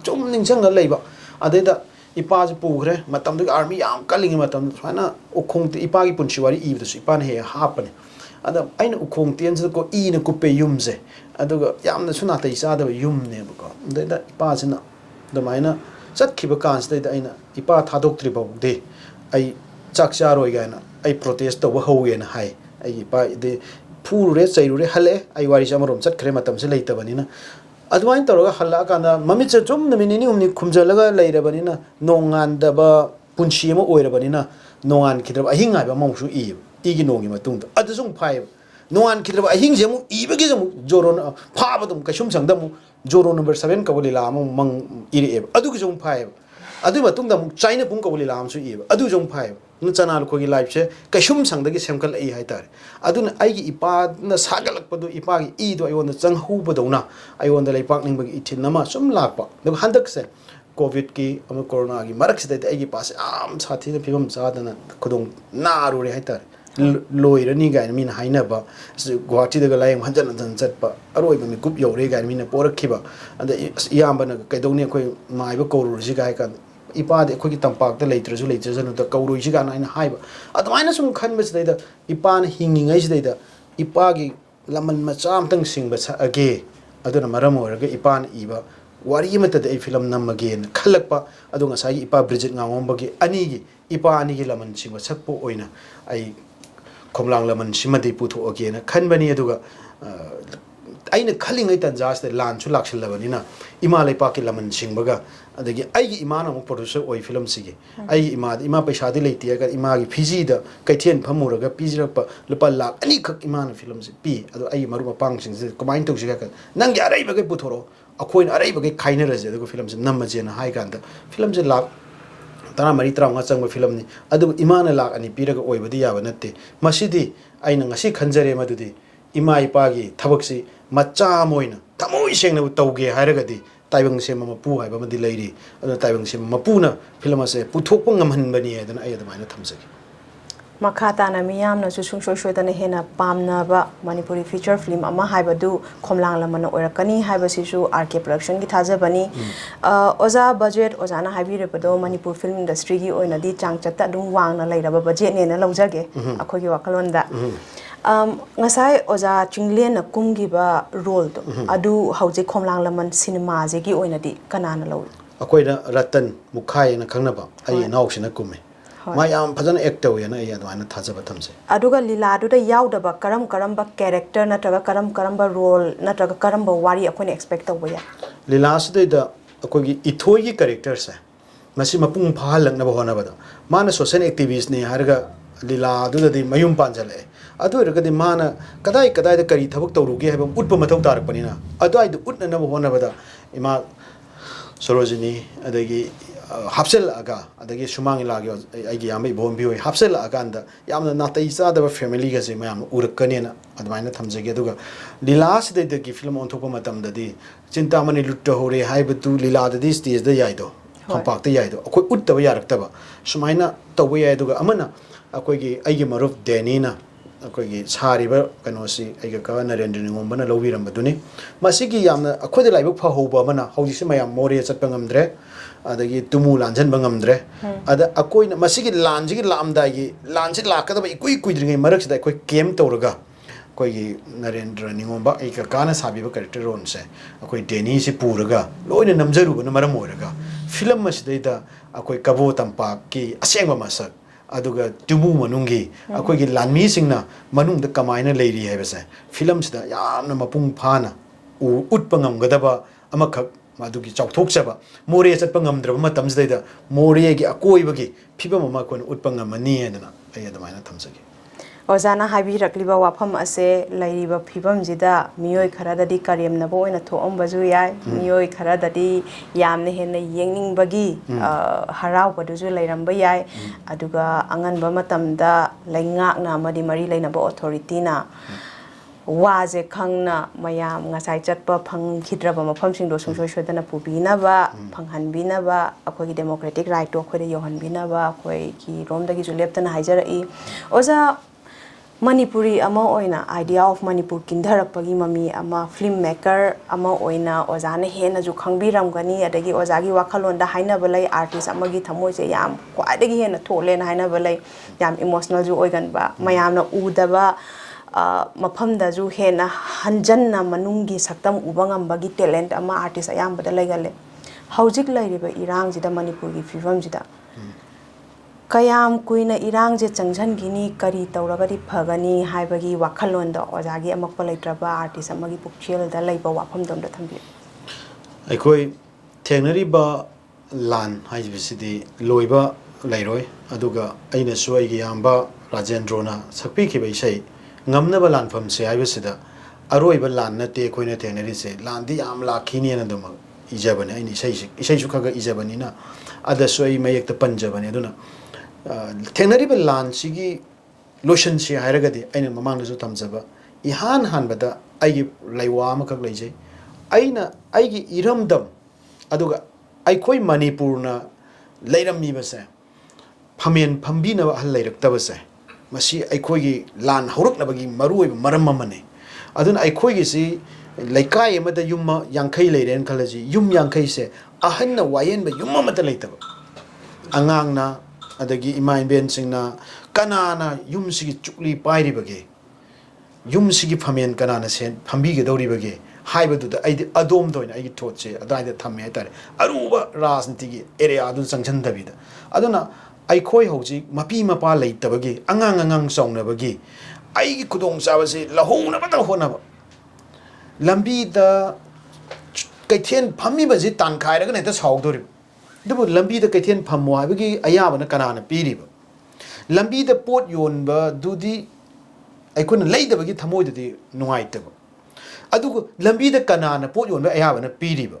ꯁꯨꯝ ꯅꯤꯡꯁꯤꯡꯉ ꯂꯩꯕ ꯑꯗꯩꯗ ꯏꯄꯥꯁꯤ ꯄꯨꯈ꯭ꯔꯦ ꯃꯇꯝꯗꯨꯒꯤ ꯑꯥꯔꯃꯤ ꯌꯥꯝ ꯀꯜꯂꯤꯉꯩ ꯃꯇꯝꯗ ꯁꯨꯃꯥꯏꯅ ꯎꯈꯣꯡ ꯏꯄꯥꯒꯤ ꯄꯨꯟꯁꯤ ꯋꯥꯔꯤ ꯏꯕꯗꯁꯨ ꯏꯄꯥꯅ ꯍꯦꯛ ꯍꯥꯞꯄꯅꯦ ꯑꯗ ꯑꯩꯅ ꯎꯈꯣꯡ ꯇꯦꯟꯁꯤꯗꯀꯣ ꯏꯅ ꯀꯨꯞꯄꯦ ꯌꯨꯝꯁꯦ ꯑꯗꯨꯒ ꯌꯥꯝꯅꯁꯨ ꯅꯥꯇꯩ ꯆꯥꯗꯕ ꯌꯨꯝꯅꯦꯕꯀꯣ ꯑꯗꯩꯗ ꯏꯄꯥꯁꯤꯅ ꯑꯗꯨꯃꯥꯏꯅ ꯆꯠꯈꯤꯕ ꯀꯥꯟꯁꯤꯗꯩꯗ ꯑꯩꯅ ꯏꯄꯥ ꯊꯥꯗꯣꯛꯇ꯭ꯔꯤ ꯐꯥꯎꯗꯤ ꯑꯩ ꯆꯥꯛ ꯆꯥꯔꯣꯏ ꯀꯥꯏꯅ ꯑꯩ ꯄ꯭ꯔꯣꯇꯦꯁ ꯇꯧꯕ ꯍꯧꯒꯦꯅ ꯍꯥꯏ ꯑꯩꯒꯤ ꯏꯄꯥꯗꯤ ꯐꯨꯔꯨꯔꯦ ꯆꯩꯔꯨꯔꯦ ꯍꯜꯂꯛꯑꯦ ꯑꯩ ꯋꯥꯔꯤꯁꯦ ꯑꯃꯔꯣꯝ ꯆꯠꯈ꯭ꯔꯦ ꯃꯇꯝꯁꯦ ꯂꯩꯇꯕꯅꯤ나 ꯑꯗꯨꯃꯥꯏꯅ ꯇꯧꯔꯒ ꯍꯜꯂꯛꯑꯀꯥꯟꯗ ꯃꯃꯤꯠꯁꯦ ꯁꯨꯝ ꯅꯨꯃꯤꯠ 2-3 ꯈꯨꯝꯖꯤꯜꯂꯒ ꯂꯩꯔꯕꯅꯤꯅ ꯅꯣꯡꯉꯥꯟꯗꯕ ꯄꯨꯟꯁꯤ ꯑꯃ ꯑꯣꯏꯔꯕꯅꯤꯅ ꯅꯣꯡꯉꯥꯟꯈꯤꯗ꯭ꯔꯕ ꯑꯍꯤꯡ ꯍꯥꯏꯕ ꯑꯃꯨꯛꯁꯨ ꯏꯌꯦꯕ ꯏꯒꯤ ꯅꯣꯡꯒꯤ ꯃꯇꯨꯡꯗ ꯑꯗꯨꯁꯨ ꯑꯃꯨꯛ ꯐꯥꯏꯌꯦꯕ ꯅꯣꯡꯉꯥꯟꯈꯤꯗ꯭ꯔꯕ ꯑꯍꯤꯡꯁꯦ ꯑꯃꯨꯛ ꯏꯕꯒꯤꯁꯦ ꯑꯃꯨꯛ ꯖꯣꯔꯣ ꯐꯥꯕꯗ ꯑꯃꯨꯛ ꯀꯩꯁꯨꯝꯁꯪꯗ ꯑꯃꯨꯛ ꯖꯣꯔꯣ ꯅꯝꯕꯔ 7 ꯀꯧꯕ ꯂꯤꯂꯥ ꯑꯃ ꯃꯪ ꯏꯔꯛꯑꯦꯕ ꯑꯗꯨꯒꯤꯁꯨ ꯑꯃꯨꯛ ꯐꯥꯏꯌꯦꯕ ꯑꯗꯨꯒꯤ ꯃꯇꯨꯡꯗ ꯑꯃꯨꯛ ꯆꯥꯏꯅ ꯄꯨꯡ ꯀꯧꯕ ꯂꯤꯂꯥ ꯑꯃꯁꯨ ꯏꯌꯦꯕ ꯑꯗꯨꯁꯨ ꯑꯃꯨꯛ ꯐꯥꯏꯌꯦꯕ ꯑꯗꯨꯅ ꯆꯅꯥꯂꯨꯈꯣꯏꯒꯤ ꯂꯥꯏꯐꯁꯦ ꯀꯩꯁꯨꯝꯁꯪꯗꯒꯤ ꯁꯦꯝꯒꯠꯂꯛꯏ ꯍꯥꯏꯇꯥꯔꯦ ꯑꯗꯨꯅ ꯑꯩꯒꯤ ꯏꯄꯥꯅ ꯁꯥꯒꯠꯂꯛꯄꯗꯣ ꯏꯄꯥꯒꯤ ꯏꯗꯣ ꯑꯩꯉꯣꯟꯗ ꯆꯪꯍꯧꯕꯗꯧꯅ ꯑꯩꯉꯣꯟꯗ ꯂꯩꯄꯥꯛꯅꯤꯡꯕꯒꯤ ꯏꯊꯤꯟ ꯑꯃ ꯁꯨꯝ ꯂꯥꯛꯄ ꯑꯗꯨꯒ ꯍꯟꯗꯛꯁꯦ ꯀꯣꯚꯤꯗꯀꯤ ꯑꯃ ꯀꯣꯔꯣꯅꯥꯒꯤ ꯃꯔꯛꯁꯤꯗꯩꯗ ꯑꯩꯒꯤ ꯏꯄꯥꯁꯦ ꯌꯥꯝ ꯁꯥꯊꯤꯅ ꯐꯤꯕꯝ ꯆꯥꯗꯅ ꯈꯨꯗꯣꯡ ꯅꯥꯔꯨꯔꯦ ꯍꯥꯏꯇꯥꯔꯦ ꯂꯣꯏꯔꯅꯤ ꯀꯥꯏꯅ ꯃꯤꯅ ꯍꯥꯏꯅꯕ ꯒꯨꯋꯥꯍꯥꯇꯤꯗꯒ ꯂꯥꯏꯌꯦꯡ ꯍꯟꯖꯟ ꯍꯟꯖꯟ ꯆꯠꯄ ꯑꯔꯣꯏꯕ ꯃꯤꯀꯨꯞ ꯌꯧꯔꯦ ꯀꯥꯏꯅ ꯃꯤꯅ ꯄꯣꯔꯛꯈꯤꯕ ꯑꯗ ꯏꯌꯥꯝꯕꯅ ꯀꯩꯗꯧꯅꯤ ꯑꯩꯈꯣꯏ ꯃꯥꯏꯕ ꯀꯧꯔꯨꯔꯁꯤ ꯀꯥꯏ ꯀꯥꯟꯗ ꯏꯄꯥꯗꯤ ꯑꯩꯈꯣꯏꯒꯤ ꯇꯝꯄꯥꯛꯇ ꯂꯩꯇ꯭ꯔꯁꯅꯨꯗ ꯀꯧꯔꯨꯏꯁꯤ ꯀꯥꯏꯅ ꯑꯩꯅ ꯍꯥꯏꯕ ꯑꯗꯨꯃꯥꯏꯅ ꯁꯨꯝ ꯈꯟꯕꯁꯤꯗꯩꯗ ꯏꯄꯥꯅ ꯍꯤꯡꯉꯤꯉꯩꯁꯤꯗꯩꯗ ꯏꯄꯥꯒꯤ ꯂꯃꯟ ꯃꯆꯥ ꯑꯃꯇꯪ ꯁꯤꯡꯕ ꯁꯛꯑꯒꯦ ꯑꯗꯨꯅ ꯃꯔꯝ ꯑꯣꯏꯔꯒ ꯏꯄꯥꯅ ꯏꯕ ꯋꯥꯔꯤ ꯑꯃꯠꯇꯗ ꯑꯩ ꯐꯤꯂꯝ ꯅꯝꯃꯒꯦꯅ ꯈꯜꯂꯛꯄ ꯑꯗꯨ ꯉꯁꯥꯏꯒꯤ ꯏꯄꯥ ꯕ꯭ꯔꯤꯖꯤꯠ ꯉꯥꯉꯣꯝꯕꯒꯤ ꯏꯄꯥ ꯑꯅꯤꯒꯤ ꯂꯃꯟ ꯁꯤꯡꯕ ꯁꯛꯄ ꯑꯣꯏꯅ ꯑꯩ ꯈꯣꯝꯂꯥꯡ ꯂꯃꯟꯁꯤꯃꯗꯤ ꯄꯨꯊꯣꯛꯑꯒꯦꯅ ꯈꯟꯕꯅꯤ ꯑꯗꯨꯒ ꯑꯩꯅ ꯈꯜꯂꯤꯉꯩ ꯇꯟꯖꯥꯁꯤꯗ ꯂꯥꯟꯁꯨ ꯂꯥꯛꯁꯤꯜꯂꯕꯅꯤꯅ ꯏꯃꯥ ꯂꯩꯄꯥꯛꯀꯤ ꯂꯃꯟ ꯁꯤꯡꯕꯒ ꯑꯗꯒꯤ ꯑꯩꯒꯤ ꯏꯃꯥꯅ ꯑꯃꯨꯛ ꯄ꯭ꯔꯣꯗ꯭ꯌꯨꯁꯔ ꯑꯣꯏ ꯐꯤꯂꯝꯁꯤꯒꯤ ꯑꯩꯒꯤ ꯏꯃꯥ ꯄꯩꯁꯥꯗꯤ ꯂꯩꯇꯦ ꯍꯥꯏꯔꯒ ꯏꯃꯥꯒꯤ ꯐꯤꯖꯤꯗ ꯀꯩꯊꯦꯜ ꯐꯝꯃꯨꯔꯒ ꯄꯤꯖꯔꯛꯄ ꯂꯨꯄꯥ ꯂꯥꯛ ꯑꯅꯤꯈꯛ ꯏꯃꯥꯅ ꯐꯤꯂꯝꯁꯤ ꯄꯤ ꯑꯗꯣ ꯑꯩꯒꯤ ꯃꯔꯨꯞ ꯃꯄꯥꯡꯁꯤꯡꯁꯤ ꯀꯃꯥꯏꯅ ꯇꯧꯁꯤꯒꯦ ꯍꯥꯏꯔ ꯅꯪꯒꯤ ꯑꯔꯩꯕꯈꯩ ꯄꯨꯊꯣꯔꯛꯑꯣ ꯑꯩꯈꯣꯏꯅ ꯑꯔꯩꯕꯈꯩ ꯈꯥꯏꯅꯔꯁꯦ ꯑꯗꯨꯒ ꯐꯤꯂꯝꯁꯤ ꯅꯝꯃꯁꯦꯅ ꯍꯥꯏ ꯀꯥꯟꯗ ꯐꯤꯂꯝꯁꯤ ꯂꯥꯛ 13-15 चंग फिल्म नि इमाना लाख अनि पीरग ओइबदि याब नत्ते मसिदि आइना ngasi खंजरे मदुदि इमा इपागी थबकसि मच्चा मोइना थमोइ सेंगना तौगे हारगदि ताइबंग से मपु हाइबा मदि लैरि अदु ताइबंग से मपुना फिल्म असे पुथोकप ngमहनबनि अदन आइ अदमाइना थमसगि Makhatana miyamna su sungsoi hena pamnaba Manipuri feature film ama haibadu Khomlang Laman oirakani haibasisu RK production gi thajabani oza budget ozana haibirepado Manipur film industry gi oinadi changchatta dum wangna leiraba budget ne na laujage akhogi wakalonda ngasai oza chinglen na kumgiba role to adu hauji Khomlang Laman cinema je gi oinadi kanana law akoida Ratan Mukhai na khangnaba ai nausina kumme Mayam Pazan actor yana yadwana Tazabatamse. Aduga Lila do the Yaudaba Karam Karamba character, Nataga Karam Karamba role, Nataga Karamba Wari upon expect away. Lilas de Akogi Itoyi characters. Masima Pum Palang Nabahonabada. Mana social activists ne Harga Lila do the Mayum Panjale. Adu the Mana Kadai Kadai the Kari Tabuk Rugi have Utpamato Tarpanina. Adu I do Utna Nabahonabada. Ima Sorojini, Adagi. Hapsel aga adagi sumang lagi aigi yamai bombi hapsel aga anda yamna nata isa da family ga se mayam urakani na admaina thamjage aduga lilas de the film on thopa matam da di chinta mani lutta hore haibatu lila da di stage da yaido tampak da yaido akoi uttaba yarakta sumaina tawba yai aduga amana akoi gi aigi maruf denina akoi gi sariba kanosi aiga ka narendra ningombana lobiram baduni masigi yamna akoi da laibuk pha hoba mana hauji se mayam more chatpa ngamdre adagi tumu lanjan bangamdre ada akoi na masigi lanji lamda gi lanji lakada ba ikui kuidringai marak sida koi kem tawraga koi gi narendra ningomba eka kana sabi ba character ron se akoi deni si puraga loina namjaru na maram oraga film masida akoi Kabaw Tampak ki asengba masak aduga tumu manungi akoi gi lanmi singna manung da kamaina leiri haibase film sida yamna mapung phana utpangam gadaba amakak Madugi Chautok Saba, More at Pangamdra, Matams data, More Akoibagi, people Makon Utpangamani and Ayadamina Tamsaki. Ozana Habi Rakliba Wapam Ase, Laiba Pibam Zida, Mioi Karadadi Kariam Nabo in a Tom Bazuya, Mioi Karadadi, Yam Nehene Yanging Bagi, Harau Baduzu Lairambayai, Aduga Angan Bamatamda, Langak Madi Mari Lainabo Authoritina. Waze Kangna, Mayam, Ngasai Chatpa, Pang Kidraba, Mapamsing, Dosung Shodana Pubinaba, Panghan Binaba, Akoi democratic right to Akoi Johan Binaba, Akoi Romdagi Leptan Hajari, Oza Manipuri Ama Oina, idea of Manipur Kindara Pagimami, Ama filmmaker, Ama Oina, Ozana Hena Jukangbi Ramgani, Adagi Ozagi Wakalonda, Haina Balay, artist Amagi Tamoise Yam, quite again a Tolen, Haina Balay, Yam emotional Ju Oiganba, Mayamna Udaba. Mapamda ju hena hanjanna manungi saktam ubangam bagi talent ama artist ayam bada legale haujik lairiba irang jida Manipur gi fivam jida kayam kuina irang je changjan gini kari tauragari phagani haibagi wakhalonda ojagi amakpa leitraba artist amagi pukchel da leiba wafam dom da thambi aikoi thenari ba lan haibisidi loiba leiroi aduga aina suai gi yamba Rajendrona sakpi ki baisai ngamnaba lanfam se aibasida aroiba lan nate koina thenari se landi yam lakhini na dum ijabani ai isai su khaga ijabani na ada soi mayek ta panjabani aduna thenari ba lan sigi lotion se hairagadi aina mamang na su tamjaba ihan hanbada ai laiwa ma khak leijai aina aigi iramdam aduga ai khoi Manipur na leirammi base phamen phambina hal leiraktabase Masi Aikogi Lan Horuknabagi Maru Maramamane. Adun Aikogi si Laikai Mada Yuma Yankai Lady and Kalaji, Yum Yankai se, Ahana Wayan, but Yumamata later. Angangna, Adagi Imai Bensingna, Kanana, Yumsi Chukli Pairibage, Yumsigi Pamian Kanana sent, Pambiga Doribage, Hyber to the Adom Doin, I taught say, a died Tamata, Aruba Rasantigi, area Adun Sanction David. Aduna. I koi hoji mapi mapa late tabagi angang song nabagi I kudong sabasi lahona but a honaba lambi da kaithen phammi baji tan khairaga ne ta saudori dubu lambi da kaithen phammo habigi ayaba na kanana piri ba lambi da pot yon ba dudi aikuna leida bagi thamoi dadi nungai ta ba adugo lambi da kanana pot yon ba ayaba na piri ba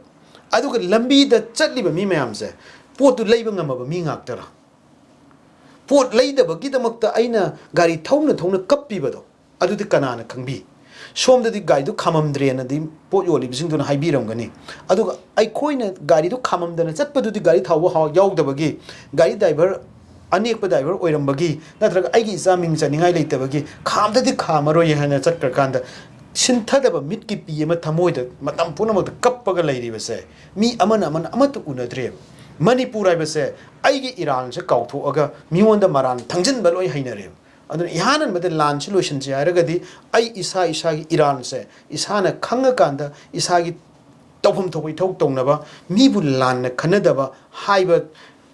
adugo lambi da chatli ba mi mayam se pot tu leiba ngama ba mi ngak tara pot leida bagi da makta aina gari thongna kappi ba do adu di kanana khangbi som da di gari du khamam dre na di pot yoli bising du na haibi ram gani adu ai khoi na gari du khamam da na chat pa du di gari thaw ha yaw da bagi gari driver anek pa driver oiram bagi natraga ai gi saming chaningai leita bagi kham da di khamaro ye hana chat kar kan da sintha da ba mit ki pi ma thamoi da matam puna ma kap pa ga leiri ba se mi amana amatu unadre manipur ai ba se ai gi iran se kau tho aga mi won da maran thangjin ba loi hainare adun ihanan mate lan solution je aragadi ai isa gi iran se isana khanga kanda isa gi tawphum thoi thau tongnaba mi bu lan na khanadaba haiba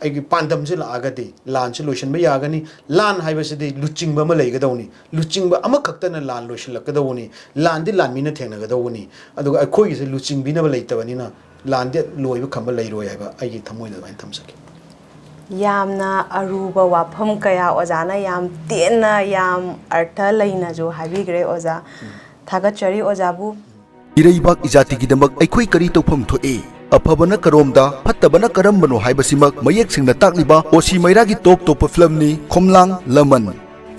ai gi pandam je la agadi lan solution ba yagani lan haiba se de luching ba ma legadawni luching ba ama khakta na lan lotion lakadawni lan di lan mi na thengna gadawni adu ai khoi se luching bi na ba leitabani na lan de loi ba khamba leiroi haiba ai gi thamoi da bain thamsaki yamna aruba wafam kaya ozana yam tena yam artha leina jo habigre oza thagachari ozabu इरैबाक इजातिगिदमक अखोई करी तौफम थोए अफबना करमदा फत्तबना करमबनो हाइबसिमक मयेक सिंगना ताकलिबा ओसी मैरागी टॉप टॉप फिल्मनी खोमलांग लमन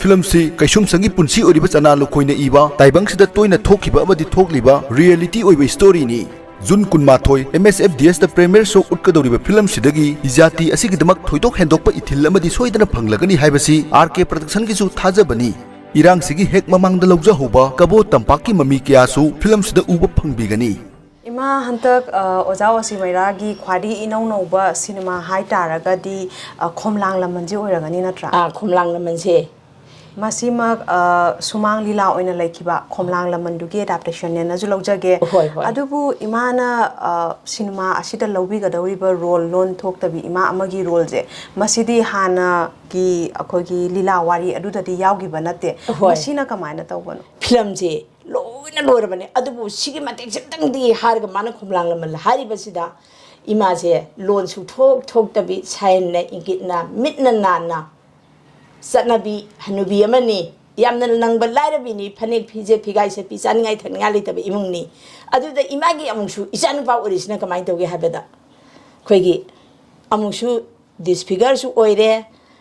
फिल्म से कैसुम संगी पुंसी ओरिबा चना लोखोइना इबा ताइबंगसिदा तोइना थोखिबा अमदि थोकलिबा रियलिटी ओइबा स्टोरी नि जुन कुनमाथोय MSFDS द प्रीमियर शो उटकदौरिबा फिल्म सिदगी इजाति असिगिदमक थोइदोक हेंदोकपा इथिल अमदि सोइदना फंगलगनी हाइबसि RK प्रोडक्शन गिसु थाजबनी इरांग सिगी हेक ममांगदा लौजा होबा कबो तंपाकी ममी कियासु फिल्म सिदा उबा फंगबिगनी इमा हंतक ओजा ओसी मैरागी ख्वाडी इनौ नौबा सिनेमा हाई तारगदी खोमलांग लमनजे ओइरगनी नत्रा खोमलांग लमनजे मसीमक सुमांग लीला ओइना लैखिबा खोमलांग लमनदुगी एडाप्टेशन ने नजु लौजगे अदुबु इमाना सिनेमा असिदा लौबिगदौरिबा रोल लोन थोक्तबी इमा अमगी रोल जे मसीदी हाना की अखोगी लीला वारी अदुददी यावगिबा नते मसीना कमायना तौबनो फिल्म जे लोइना लोरबने अदुबु सिगी मते जतंगदी हारग माना खोमलांग लमन हारिबसिदा इमा जे लोन सु थोक्तबी साइन ने इंगितना मिटना नाना सनबी हनुबी अमनी यामना नंगबा लाइरबिनी फनेक फिजे फिगाई से पिचानिंगाई थनिंगा लेतबे इमुंगनी अदुदा इमागी अमुंगसु इचानुपा ओरिजिना कमाई तौगे हाबेदा खोइगी अमुंगसु डिसफिगर सु ओइरे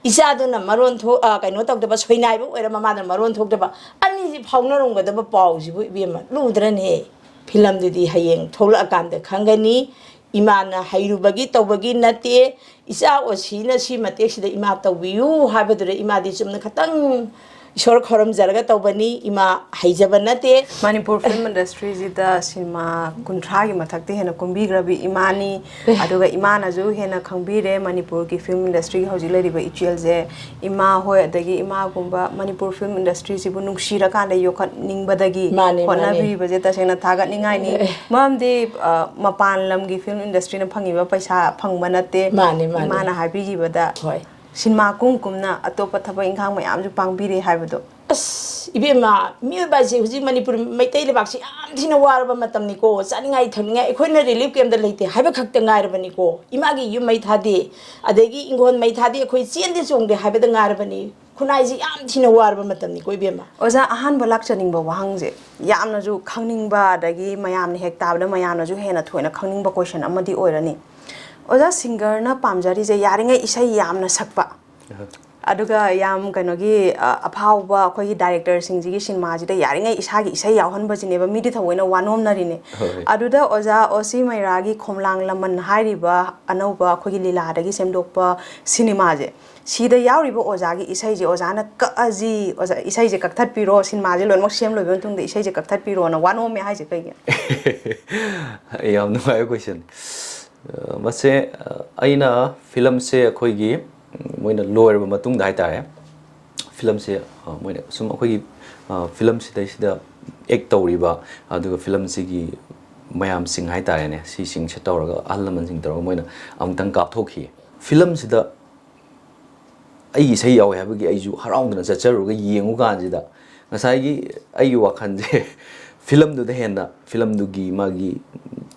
इचादुना मरोन थो कइनो तौदबा सोइनाइबो ओइरा ममादना मरोन थोकदबा अनि जि फाउनरंगदबा पाउजिबु इबेमा लुद्रने फिल्म दुदी हयेंग थोला कांद खंगनी इमाना हैरुबगी तौबगी नते इसा ओसीना सी मतेक्सिदा इमा तौबियु हाबदुरे इमादी चुमना खतंग ईश्वर खरम जरगा तौबनी इमा हैजब नते मणिपुर फिल्म इंडस्ट्री जिदा सिनेमा कुंथ्रागी मथक्ते हेना कुंबीग्रबी इमानी अदुगा इमानाजु हेना खंबीरे मणिपुर की फिल्म इंडस्ट्री हौजि लरिबा इचेल जे इमा होय अदगी इमा गुंबा मणिपुर फिल्म इंडस्ट्री सिबु नुंगसिरा कांदा योखत निंगबदगी होनाबीबा जे तसेना थागत निंगाइनी ममदे मपान लमगी फिल्म इंडस्ट्री न फंगिबा पैसा फंगबा नते इमाना हाबिगिबदा होय सिनेमा कुमकुमना अतोप थबा इंखांग मयाम जु पांगबिरे हाइबदो अस इबेमा मियबाजे हुजि मणिपुर मैतै लेबाक्सि याम थिना वारबा मतमनिको चानिंगाई थनिंगाई एखोइना रिलीफ केमदा लेते हाइबा खक्ता गायरबनिको इमागी युम मै थादे अदेगी इंगोन मै थादे एखोइ चेंदे चोंगदे हाइबदा गायरबनि खुनाइजि याम थिना वारबा मतमनिको इबेमा ओजा अहान बलाक चनिंबा वाहंगजे यामनाजु खंगनिंबा अदगी मयामने हेक ताबदा मयामनाजु हेना थोइना खंगनिंबा क्वेश्चन अमदि ओइरनी ओजा सिंगर न पामजारी जे यारिंगे इसै यामना सकपा अदुगा याम कनोगी अफावबा अखोगी डायरेक्टर सिंगजिगी सिनेमा जिदा यारिंगे इसागी इसै यावहनबजिनेबा मिदि थवैना वानोमनरिने अदुदा ओजा ओसी मैरागी खोमलांग लमन हाइरिबा अनौबा अखोगी लीलादगी सेमदोकपा सिनेमा जे सीदा यावरिबा ओजागी इसै जे ओजाना कअजी ओजा इसै जे कक्थत पिरो सिनेमा जे लोनमक सेम लोइबा तुंगदे इसै जे कक्थत पिरो ना वानोमे हाइजे कइगे याम नुवाय क्वेश्चन मसे अइना फिल्म से अखोइगी मोइना लोयरबा मतुंगदा हाइतारे फिल्म से मोइना सुम अखोइगी फिल्म सिदा एक्ट तौरिबा अदुगा फिल्म सिगी मयाम सिंग हाइतारेने सी सिंग से तौरगा अहलमन सिंग तौरगा मोइना अमतंग कापथोखि फिल्म सिदा अई सही याव हाबगी अइजु हराउंदना चचरुगा येंगु कानजिदा ngasai gi ayu wakan je film do the henda film do gi magi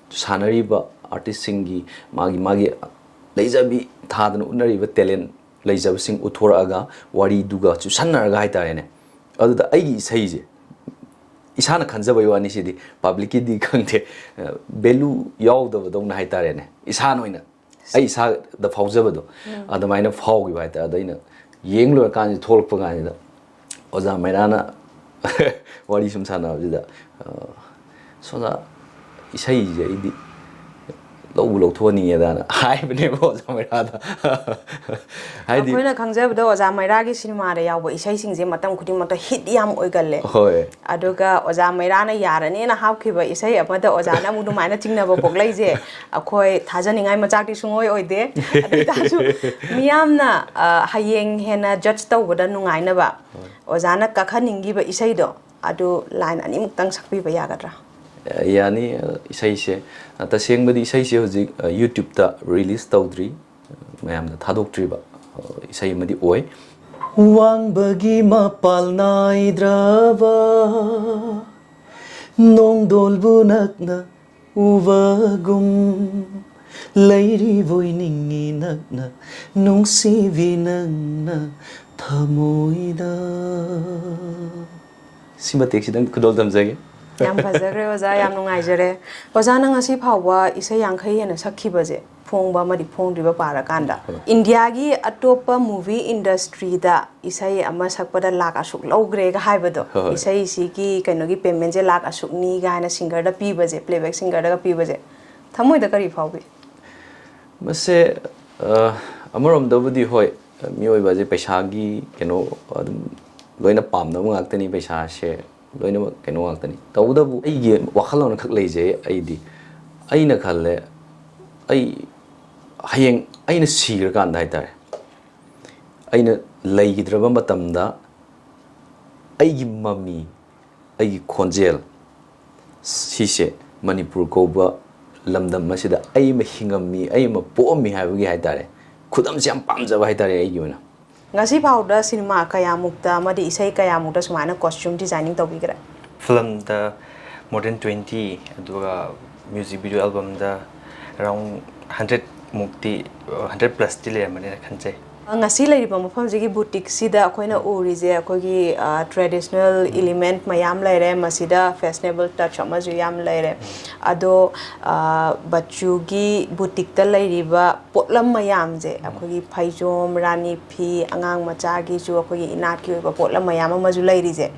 sanariba artist singi magi leizabi thadana unariba talent leizab sing uthoraga wari duga chu sanaraga haitare ne adu da ai sei je isana khanjaba yawani sidi public ki di khangte value yaw da dawna haitare ne isana oina ai sa da faujaba do adamaina faugi baita adaina yenglo kan tholpa gan da oza mairana wari sum sana da soda isai je idi lau thoni da hai bne bo zamirada hai di koina khangjab da oza maira gi cinema re yaw isai sing je matam khuding mak hit yam oigalle hoi aduga oza maira na yarane na hapkhiba isai amada oza na mudu maina chingna bo poklai je akhoi thajaningai machak ti sungoi oide adu ta su miyam na hayeng hena judge tawbada nungai na ba oza na kakhaningi ba isai do adu line ani muktang sakpi ba yagadra yani isai se ta seng badi isai se hoji YouTube ta release tawdri mayam da thadok tri ba isai madi oi wang bagi mapal nai drava nong dol bunak na uvagum lairi voi ningi nak na nong si vinang na thamoida sima tek sidang kudol dam jage yam phajare oza yam nungai jare oza na ngasi phawwa isai yankhai hena sakhiba je phongba madi phongdriba para kanda India gi atopa movie industry da isai ama sakpada lak asuk logre ga haibado isai si gi kaino gi payment je lak asuk ni ga na singer da piba je playback singer da piba je thamoi da kari phawbi mase amarom da budi hoi mioi ba je paisa gi kaino adum loina pamna ngaktani paisa she loina kaino ngaktani tawda bu ai gi wakhalon khak leije ai di aina khalle ai hayeng aina sigar kan dai tare aina leigidraba matamda ai gi mami ai gi khonjel sise manipur ko ba lamdam masida ai ma hingami ai ma pomi haibagi haitare khudam se am pamjaba haitare ai gi ona ngasi phawda cinema kaya mukta madi isai kaya mukta sumana costume designing tawbigra film da more than 20 aduga music video album da around 100 mukti 100 plus tile mane khanjai ngasi leiriba mafam jigi boutique sida akoina uri je akogi traditional element mayam leire masida fashionable touch amaju yam leire ado bachu gi boutique ta leiriba potlam mayam je akogi phaijom rani phi angang macha gi ju akogi inat ki oiba potlam mayam amaju leiri je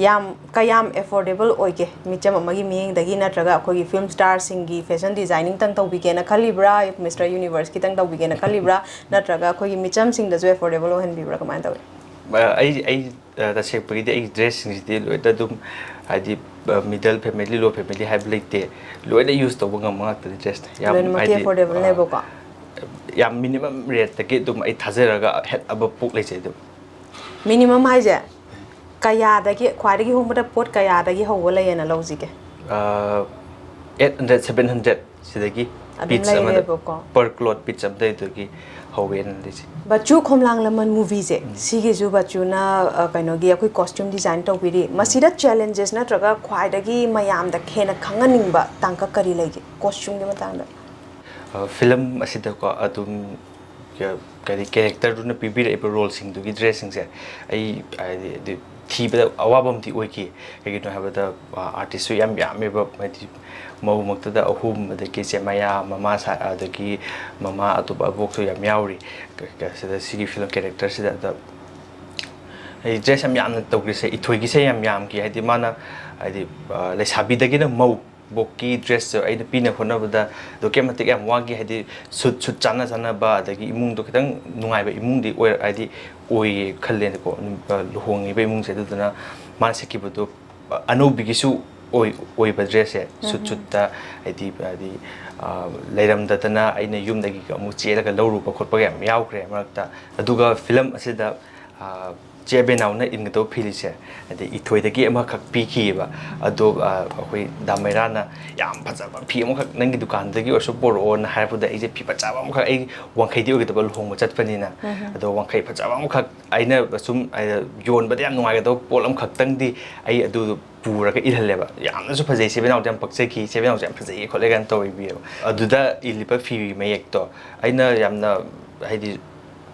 yam kayam affordable oige micham amagi ming dagi natraga akogi film star singi fashion designing tang tawbigena khalibra Mr Universe ki tang tawbigena khalibra natraga akogi micham sing da jo affordable ohen bibra kamai tawe ai da shek pagi ai dress sing di lo da dum adi middle family low family have like te lo da use to bangam ngak ta dress yam ai affordable ne boka yam minimum rate ta ke dum ai thazeraga head aba puk lai che dum minimum hai je kaya dagi khwadagi homada pot kaya dagi hawala yana lawjige 800 700 sidagi pitch amada per cloth pitch amda idagi hawen lisi bachu khomlang laman movie je sige ju bachu na kaino gi akoi costume design tawbiri masida challenges na traga khwadagi mayam da khena khanganingba tangka kari lege costume gi matangda film asida ko atum kari character runa pibira ep role sing du gi dressing se ai thibada awabam ti oiki kagi no habada artist su yam meba mati mau makta da ahum da ke se maya mama sa da ki mama atuba bok su yam yauri ka se da sigi film character se da ai dress yam yam to gi se ithoi gi se yam ki hadi mana hadi le sabi da gi na mau bokki dress ai da pina khona bada do ke matik yam wagi hadi sut chana ba da gi imung do kitang nungai ba imung di oi ai oi khallen ko luhongi be imung se du na man se ki bu anobi gi su oi ba dress se sut ta ai di leiram da na ai na yum da gi mu che la ga lawru ba khot ba yam yaw kre marakta aduga film asida चे बेनाउना इनगदो फिलिसे अदे इथोइदगी अमखक पीखीबा अदो अखोई दामेराना याम फजाबा फी अमखक नंगी दुकानदगी ओसो बोरोन हारपुदा इजे फी फजाबा अमखक आई वांखैदी ओगदबल होंग चटपनिना अदो वांखै फजाबा अमखक आइना सुम योनबदे याम नुंगागदो पोल अमखक तंगदी आई अदु पूरगा इहलेबा यामनसु फजै से बेनाउ जाम पक्सेकी से बेनाउ जाम फजै खोलेगन तोइबियो अदुदा इलिबा फी मयेक्तो आइना यामना हाइदि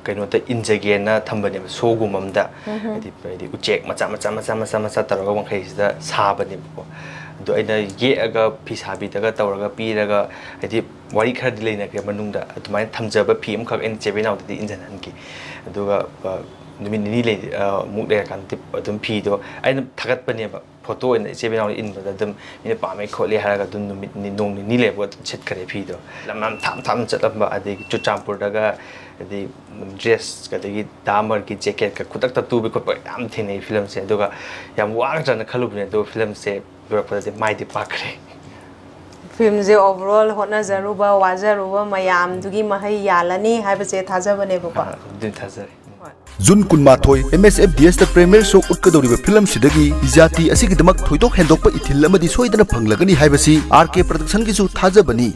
कइनोता इंजगेना थंबने सोगुममदा हाइदि उचेक मचा तरगा वंखैसिदा साबनेबो दो आइना येगा फिसाबिदगा तवरगा पीरगा हाइदि वारी खरदि लेनाके मनुंगदा अदुमाय थमजबा फी अमखक इन चेबेनाउदि इंजनहनकी अदुगा नुमित निनी ले मुक ले कान टिप अदुम फीदो आइना थागतपनेबा फोटो इन चेबेनाउ इनबदा अदुम इने पामे खोले हारगा अदुम नुमित नि नोंग नि लेबो छिटखरे फीदो लमम थाम चतलबा अदि चुचामपुरदागा अदि ड्रेस कदगी दामर की जैकेट का खुदक तुबे खोप याम थेने फिल्म से अदुगा याम वागजन खलुबने दो फिल्म से बिरपदे माइदि पाखरे फिल्म जे ओवरऑल होना जरूबा वाजरूबा मयाम दुगी महै यालनी हाइबसे थाजबने बको दिन थाजरे जून कुनमाथोय MSFDS प्रीमियर शो उत्कदौरिबा फिल्म सिदगी जाति असिगिदमक थोइदोक हेंदोकपा इथिल अमदि सोइदना फंगलगनी हाइबसी RK प्रोडक्शन गिसु थाजबनी।